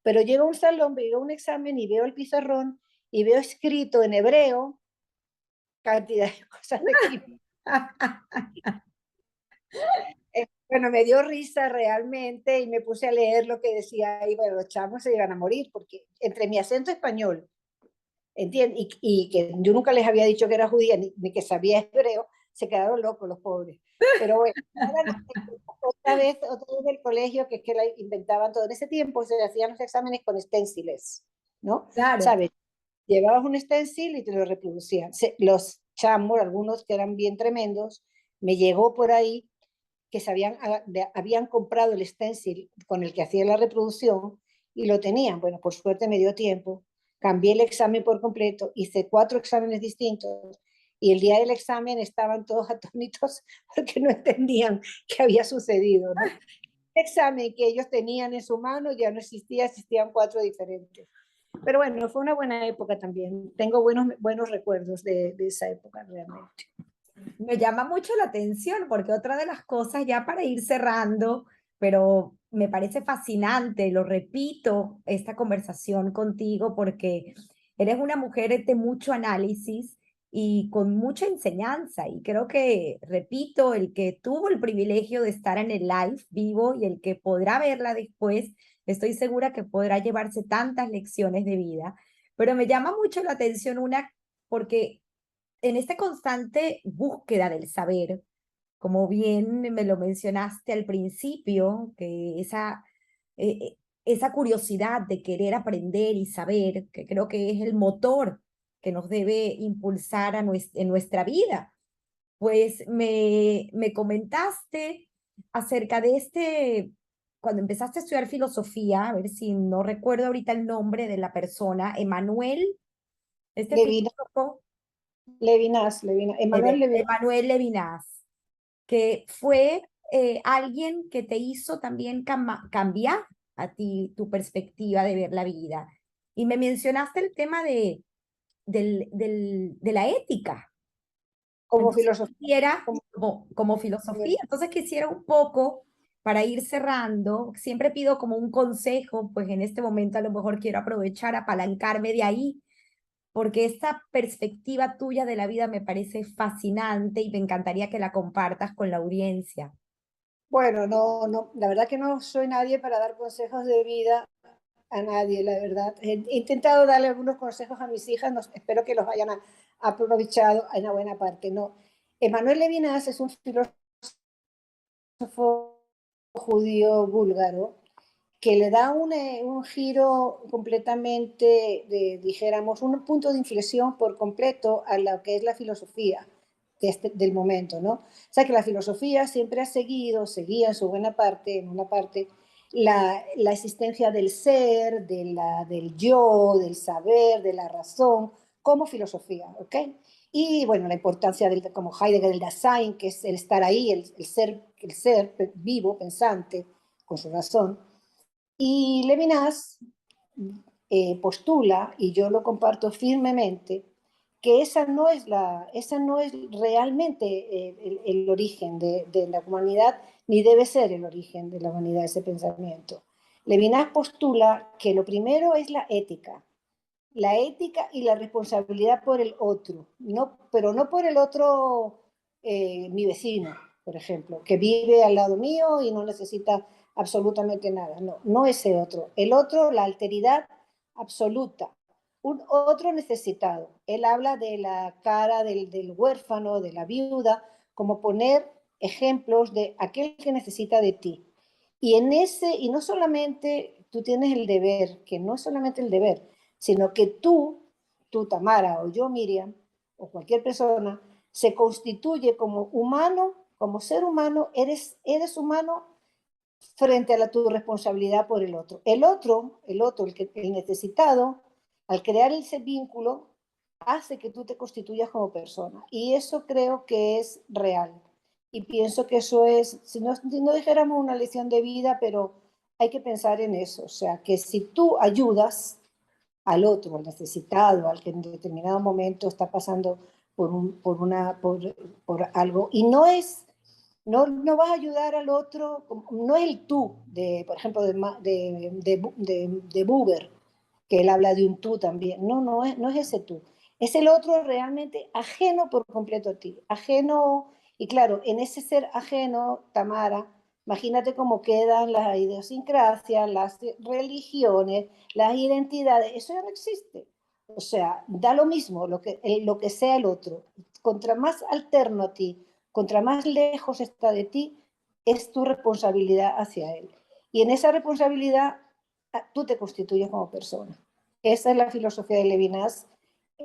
Pero llego a un salón, veo un examen y veo el pizarrón y veo escrito en hebreo cantidad de cosas de química. Bueno, me dio risa realmente y me puse a leer lo que decía y bueno, los chamos se iban a morir porque entre mi acento español, ¿entiendes? Y que yo nunca les había dicho que era judía ni que sabía hebreo, se quedaron locos los pobres. Pero bueno, otra vez del colegio, que es que la inventaban todo. En ese tiempo se hacían los exámenes con esténciles, ¿no? Claro. ¿Sabes? Llevabas un stencil y te lo reproducían. Los chamos, algunos que eran bien tremendos, me llegó por ahí que habían comprado el stencil con el que hacía la reproducción y lo tenían. Bueno, por suerte me dio tiempo. Cambié el examen por completo, hice 4 exámenes distintos y el día del examen estaban todos atónitos porque no entendían qué había sucedido, ¿no? El examen que ellos tenían en su mano ya no existía, existían 4 diferentes. Pero bueno, fue una buena época también. Tengo buenos recuerdos de esa época realmente. Me llama mucho la atención porque otra de las cosas, ya para ir cerrando, pero me parece fascinante, lo repito, esta conversación contigo porque eres una mujer de mucho análisis y con mucha enseñanza. Y creo que, repito, el que tuvo el privilegio de estar en el live vivo y el que podrá verla después, estoy segura que podrá llevarse tantas lecciones de vida. Pero me llama mucho la atención una, porque en esta constante búsqueda del saber, como bien me lo mencionaste al principio, que esa curiosidad de querer aprender y saber, que creo que es el motor que nos debe impulsar en nuestra vida. Pues me comentaste acerca de cuando empezaste a estudiar filosofía, a ver si no recuerdo ahorita el nombre de la persona, Emanuel, este Levinas, filósofo. Emanuel Levinas. Emanuel Levinas, que fue alguien que te hizo también cambiar a ti tu perspectiva de ver la vida. Y me mencionaste el tema de la ética. Como Entonces filosofía. quisiera, Como, como filosofía, entonces quisiera un poco, para ir cerrando, siempre pido como un consejo, pues en este momento a lo mejor quiero aprovechar, apalancarme de ahí porque esta perspectiva tuya de la vida me parece fascinante y me encantaría que la compartas con la audiencia. bueno, no, no, la verdad que no soy nadie para dar consejos de vida, a nadie, la verdad. He intentado darle algunos consejos a mis hijas, espero que los hayan aprovechado en una buena parte. No. Emmanuel Levinas es un filósofo judío búlgaro que le da un giro completamente, dijéramos, un punto de inflexión por completo a lo que es la filosofía del momento, ¿no? O sea, que la filosofía siempre seguía en su buena parte, en una parte, la existencia del ser, del yo, del saber, de la razón, como filosofía, ¿ok? Y bueno, la importancia como Heidegger, del Dasein, que es el estar ahí, el ser vivo, pensante, con su razón. Y Levinas postula, y yo lo comparto firmemente, que esa no es realmente el origen de la humanidad, ni debe ser el origen de la humanidad ese pensamiento. Levinas postula que lo primero es la ética y la responsabilidad por el otro, pero no por el otro, mi vecino, por ejemplo, que vive al lado mío y no necesita absolutamente nada, no ese otro. El otro, la alteridad absoluta, un otro necesitado. Él habla de la cara del huérfano, de la viuda, como poner ejemplos de aquel que necesita de ti. Y no solamente tú tienes el deber, que no es solamente el deber, sino que tú Tamara, o yo Miriam, o cualquier persona, se constituye como humano, como ser humano, eres humano frente a tu responsabilidad por el otro. El necesitado, al crear ese vínculo, hace que tú te constituyas como persona. Y eso creo que es real. Y pienso que eso es, si no dijéramos una lección de vida, pero hay que pensar en eso. O sea, que si tú ayudas al otro, al necesitado, al que en determinado momento está pasando por algo, y no vas a ayudar al otro, no es el tú, por ejemplo, de Buber, que él habla de un tú también, no es ese tú, es el otro realmente ajeno por completo a ti, ajeno, y claro, en ese ser ajeno, Tamara, imagínate cómo quedan las idiosincrasias, las religiones, las identidades, eso ya no existe. O sea, da lo mismo lo que sea el otro. Contra más alterno a ti, contra más lejos está de ti, es tu responsabilidad hacia él. Y en esa responsabilidad tú te constituyes como persona. Esa es la filosofía de Levinas.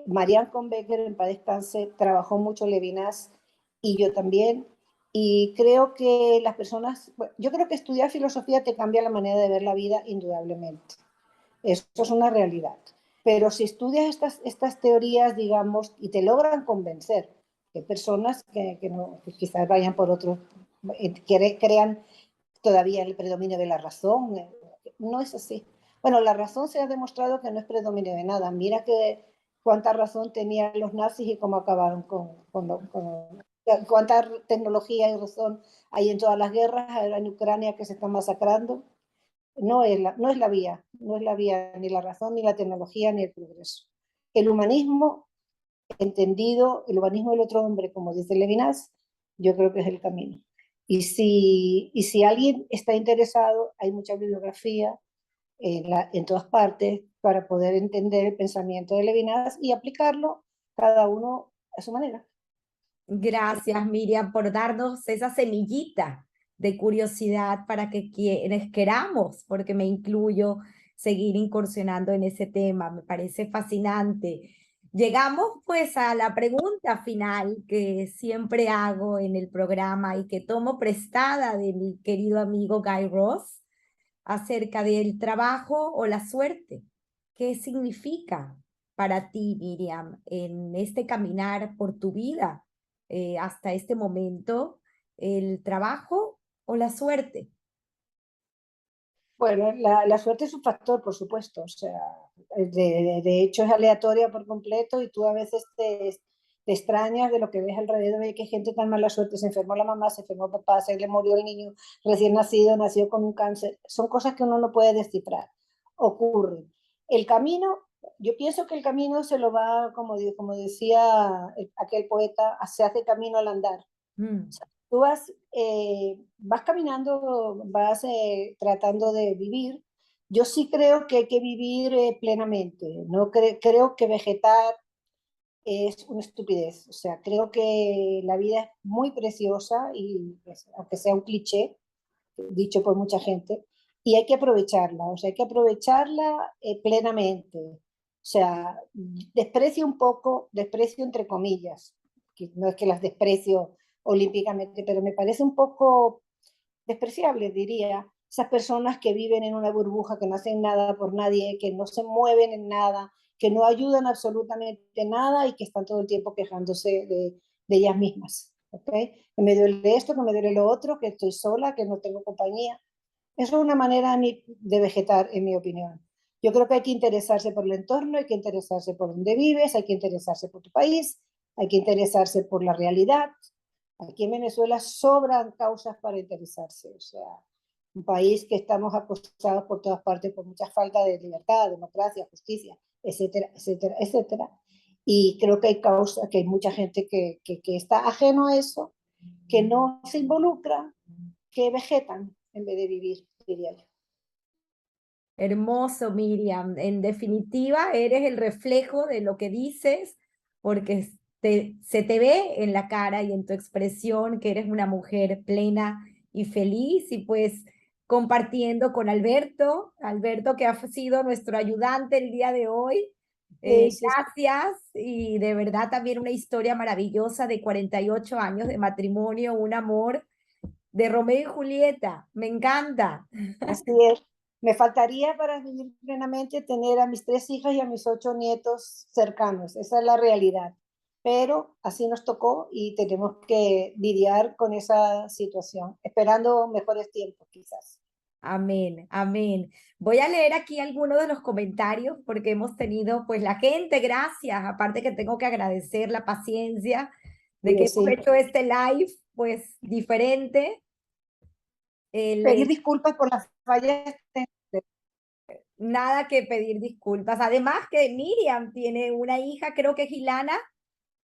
Marianne Becker, en paz descanse, trabajó mucho Levinas y yo también. Y creo que las personas, bueno, yo creo que estudiar filosofía te cambia la manera de ver la vida indudablemente. Eso es una realidad. Pero si estudias estas teorías, digamos, y te logran convencer, que personas que quizás vayan por otros, crean todavía el predominio de la razón, no es así. Bueno, la razón se ha demostrado que no es predominio de nada. Mira cuánta razón tenían los nazis y cómo acabaron cuánta tecnología y razón hay en todas las guerras, ahora en Ucrania que se están masacrando. No es la vía ni la razón, ni la tecnología, ni el progreso. El humanismo entendido, el humanismo del otro hombre, como dice Levinas, yo creo que es el camino. Y si alguien está interesado, hay mucha bibliografía en todas partes para poder entender el pensamiento de Levinas y aplicarlo cada uno a su manera. Gracias, Miriam, por darnos esa semillita de curiosidad para que quienes queramos, porque me incluyo, seguir incursionando en ese tema. Me parece fascinante. Llegamos pues a la pregunta final que siempre hago en el programa y que tomo prestada de mi querido amigo Guy Raz acerca del trabajo o la suerte. ¿Qué significa para ti, Miriam, en este caminar por tu vida hasta este momento, el trabajo o la suerte? Bueno, la suerte es un factor, por supuesto. O sea, de hecho es aleatoria por completo y tú a veces te extrañas de lo que ves alrededor, de que gente tan mala suerte, se enfermó la mamá, se enfermó el papá, se le murió el niño recién nacido, nació con un cáncer. Son cosas que uno no puede descifrar. Ocurren. El camino, yo pienso que el camino se lo va, como decía aquel poeta, se hace camino al andar. Mm. Tú vas caminando, vas tratando de vivir, Yo sí creo que hay que vivir plenamente. No creo que vegetar es una estupidez. O sea, creo que la vida es muy preciosa y pues, aunque sea un cliché, dicho por mucha gente, y hay que aprovecharla, o sea, hay que aprovecharla plenamente. O sea, desprecio un poco, desprecio entre comillas, que no es que las desprecio olímpicamente, pero me parece un poco despreciable, diría, esas personas que viven en una burbuja, que no hacen nada por nadie, que no se mueven en nada, que no ayudan absolutamente nada y que están todo el tiempo quejándose de ellas mismas. ¿Okay? Que me duele esto, que me duele lo otro, que estoy sola, que no tengo compañía. Eso es una manera de vegetar, en mi opinión. Yo creo que hay que interesarse por el entorno, hay que interesarse por donde vives, hay que interesarse por tu país, hay que interesarse por la realidad. Aquí en Venezuela sobran causas para interesarse. O sea, un país que estamos acosados por todas partes por mucha falta de libertad, democracia, justicia, etcétera, etcétera, etcétera. Y creo que hay causas, que hay mucha gente que está ajeno a eso, que no se involucra, que vegetan en vez de vivir, diría yo. Hermoso, Miriam. En definitiva, eres el reflejo de lo que dices, porque se te ve en la cara y en tu expresión que eres una mujer plena y feliz y pues compartiendo con Alberto, Alberto que ha sido nuestro ayudante el día de hoy. Sí, sí, Gracias y de verdad también una historia maravillosa de 48 años de matrimonio, un amor de Romeo y Julieta. Me encanta. así es. Me faltaría para vivir plenamente tener a mis 3 hijas y a mis 8 nietos cercanos. Esa es la realidad. Pero así nos tocó y tenemos que lidiar con esa situación, esperando mejores tiempos quizás. Amén, amén. Voy a leer aquí algunos de los comentarios porque hemos tenido, pues la gente, gracias. Aparte que tengo que agradecer la paciencia de que hemos Sí. hecho este live, pues diferente. El, Pedir disculpas por las fallas. nada que pedir disculpas. Además que Miriam tiene una hija, creo que es Gilana,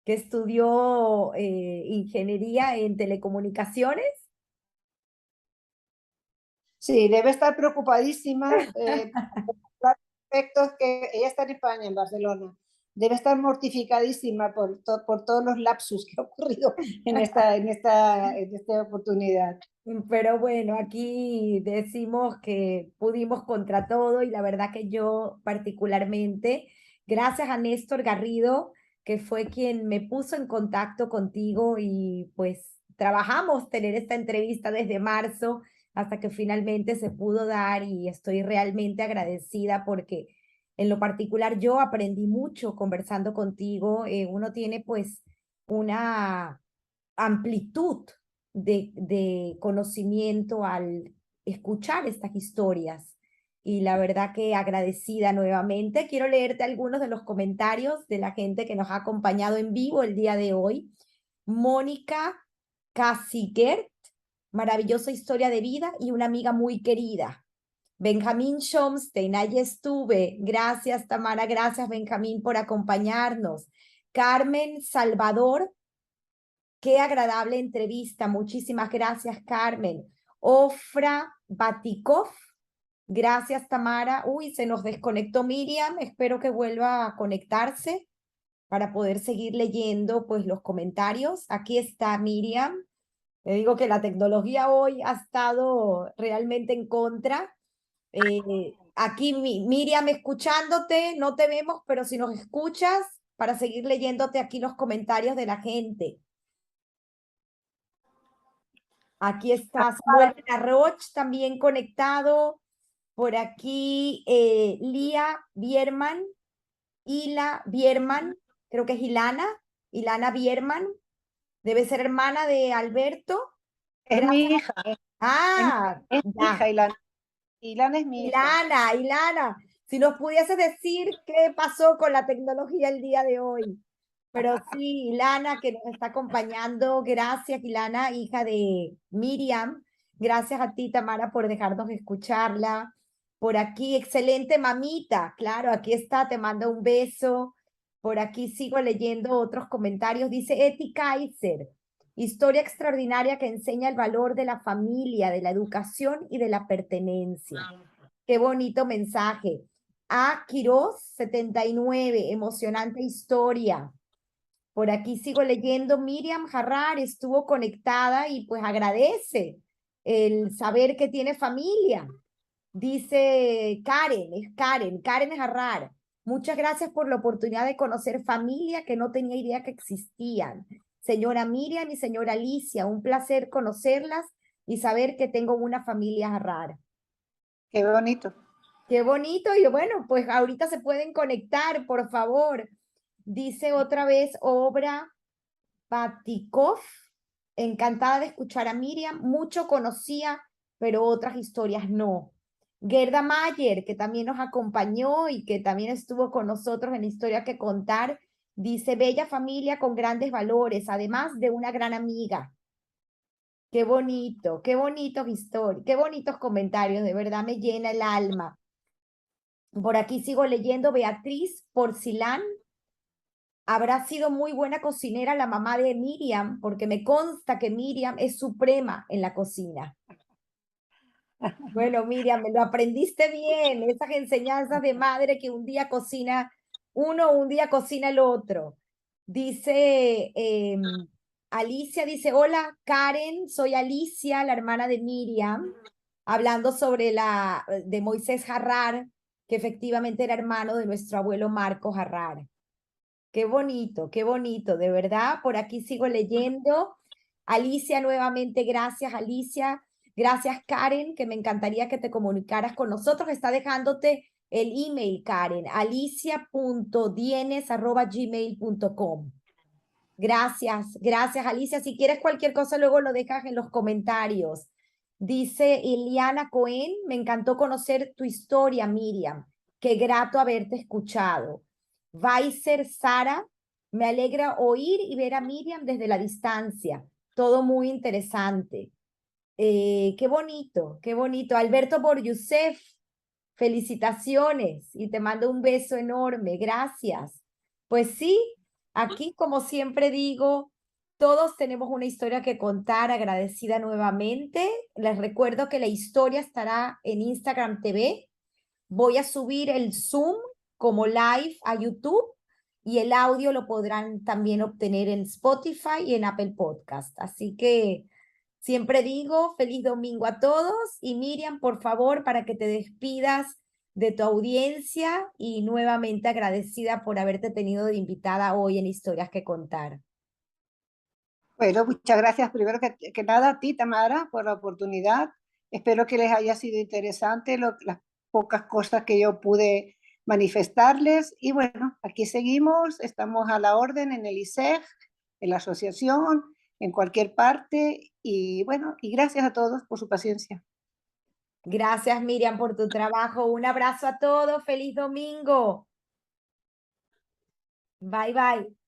que estudió ingeniería en telecomunicaciones. Sí, debe estar preocupadísima. Aspectos que ella está en España, en Barcelona. Debe estar mortificadísima por todos los lapsus que ha ocurrido en esta oportunidad. Pero bueno, aquí decimos que pudimos contra todo y la verdad que yo particularmente, gracias a Néstor Garrido, que fue quien me puso en contacto contigo y pues trabajamos tener esta entrevista desde marzo hasta que finalmente se pudo dar y estoy realmente agradecida porque en lo particular yo aprendí mucho conversando contigo. Uno tiene pues una amplitud de conocimiento al escuchar estas historias. Y la verdad que agradecida nuevamente. Quiero leerte algunos de los comentarios de la gente que nos ha acompañado en vivo el día de hoy. Mónica Casigert, maravillosa historia de vida y una amiga muy querida. Benjamín Schomstein, ahí estuve. Gracias, Tamara. Gracias, Benjamín, por acompañarnos. Carmen Salvador, qué agradable entrevista. Muchísimas gracias, Carmen. Ofra Batikov. Gracias, Tamara. Uy, se nos desconectó Miriam. Espero que vuelva a conectarse para poder seguir leyendo pues los comentarios. Aquí está Miriam. Te digo que la tecnología hoy ha estado realmente en contra. Aquí Miriam escuchándote, no te vemos, pero si nos escuchas, para seguir leyéndote aquí los comentarios de la gente. Aquí está Samuel Arroch también conectado. Por aquí Lía Bierman, Ila Bierman, creo que es Ilana Bierman, debe ser hermana de Alberto. Es Gracias. mi hija, es mi, Ah, es mi ya. hija, Ilana es mi hija. Ilana, si nos pudieses decir qué pasó con la tecnología el día de hoy. Pero sí, Ilana, que nos está acompañando. Gracias, Ilana, hija de Miriam. Gracias a ti, Tamara, por dejarnos escucharla. Por aquí, excelente mamita. Claro, aquí está, te mando un beso. Por aquí sigo leyendo otros comentarios. Dice Eti Kaiser, historia extraordinaria que enseña el valor de la familia, de la educación y de la pertenencia. Qué bonito mensaje. A Quiroz 79, emocionante historia. Por aquí sigo leyendo, Miriam Jarrar estuvo conectada y pues agradece el saber que tiene familia. Dice Karen Jarrar. Muchas gracias por la oportunidad de conocer familia que no tenía idea que existían. Señora Miriam y señora Alicia, un placer conocerlas y saber que tengo una familia Jarrar. Qué bonito. Qué bonito, y bueno, pues ahorita se pueden conectar, por favor. Dice otra vez Obra Patikov, encantada de escuchar a Miriam, mucho conocía, pero otras historias no. Gerda Mayer, que también nos acompañó y que también estuvo con nosotros en Historia que Contar, dice, bella familia con grandes valores, además de una gran amiga. Qué bonito, qué bonitos historias, qué bonitos comentarios, de verdad me llena el alma. Por aquí sigo leyendo Beatriz Porcilán. Habrá sido muy buena cocinera la mamá de Miriam, porque me consta que Miriam es suprema en la cocina. Bueno, Miriam, me lo aprendiste bien, esas enseñanzas de madre que un día cocina uno, un día cocina el otro. Dice Alicia, dice, hola Karen, soy Alicia, la hermana de Miriam, hablando sobre la de Moisés Jarrar, que efectivamente era hermano de nuestro abuelo Marco Jarrar. qué bonito, de verdad. Por aquí sigo leyendo. Alicia, nuevamente, gracias, Alicia. Gracias, Karen, que me encantaría que te comunicaras con nosotros. Está dejándote el email, Karen, alicia.dienes@gmail.com. Gracias, Alicia. Si quieres cualquier cosa, luego lo dejas en los comentarios. Dice Iliana Cohen, me encantó conocer tu historia, Miriam. Qué grato haberte escuchado. Weiser Sara, me alegra oír y ver a Miriam desde la distancia. Todo muy interesante. Qué bonito, qué bonito. Alberto Borjusef, felicitaciones y te mando un beso enorme. Gracias. Pues sí, aquí como siempre digo, todos tenemos una historia que contar, agradecida nuevamente. Les recuerdo que la historia estará en Instagram TV. Voy a subir el Zoom como live a YouTube y el audio lo podrán también obtener en Spotify y en Apple Podcast. Así que siempre digo feliz domingo a todos y Miriam, por favor, para que te despidas de tu audiencia y nuevamente agradecida por haberte tenido de invitada hoy en Historias que Contar. Bueno, muchas gracias primero que nada a ti, Tamara, por la oportunidad. Espero que les haya sido interesante las pocas cosas que yo pude manifestarles. Y bueno, aquí seguimos, estamos a la orden en el ISEG, en la asociación, en cualquier parte. Y bueno, y gracias a todos por su paciencia. Gracias, Miriam, por tu trabajo. Un abrazo a todos. Feliz domingo. Bye, bye.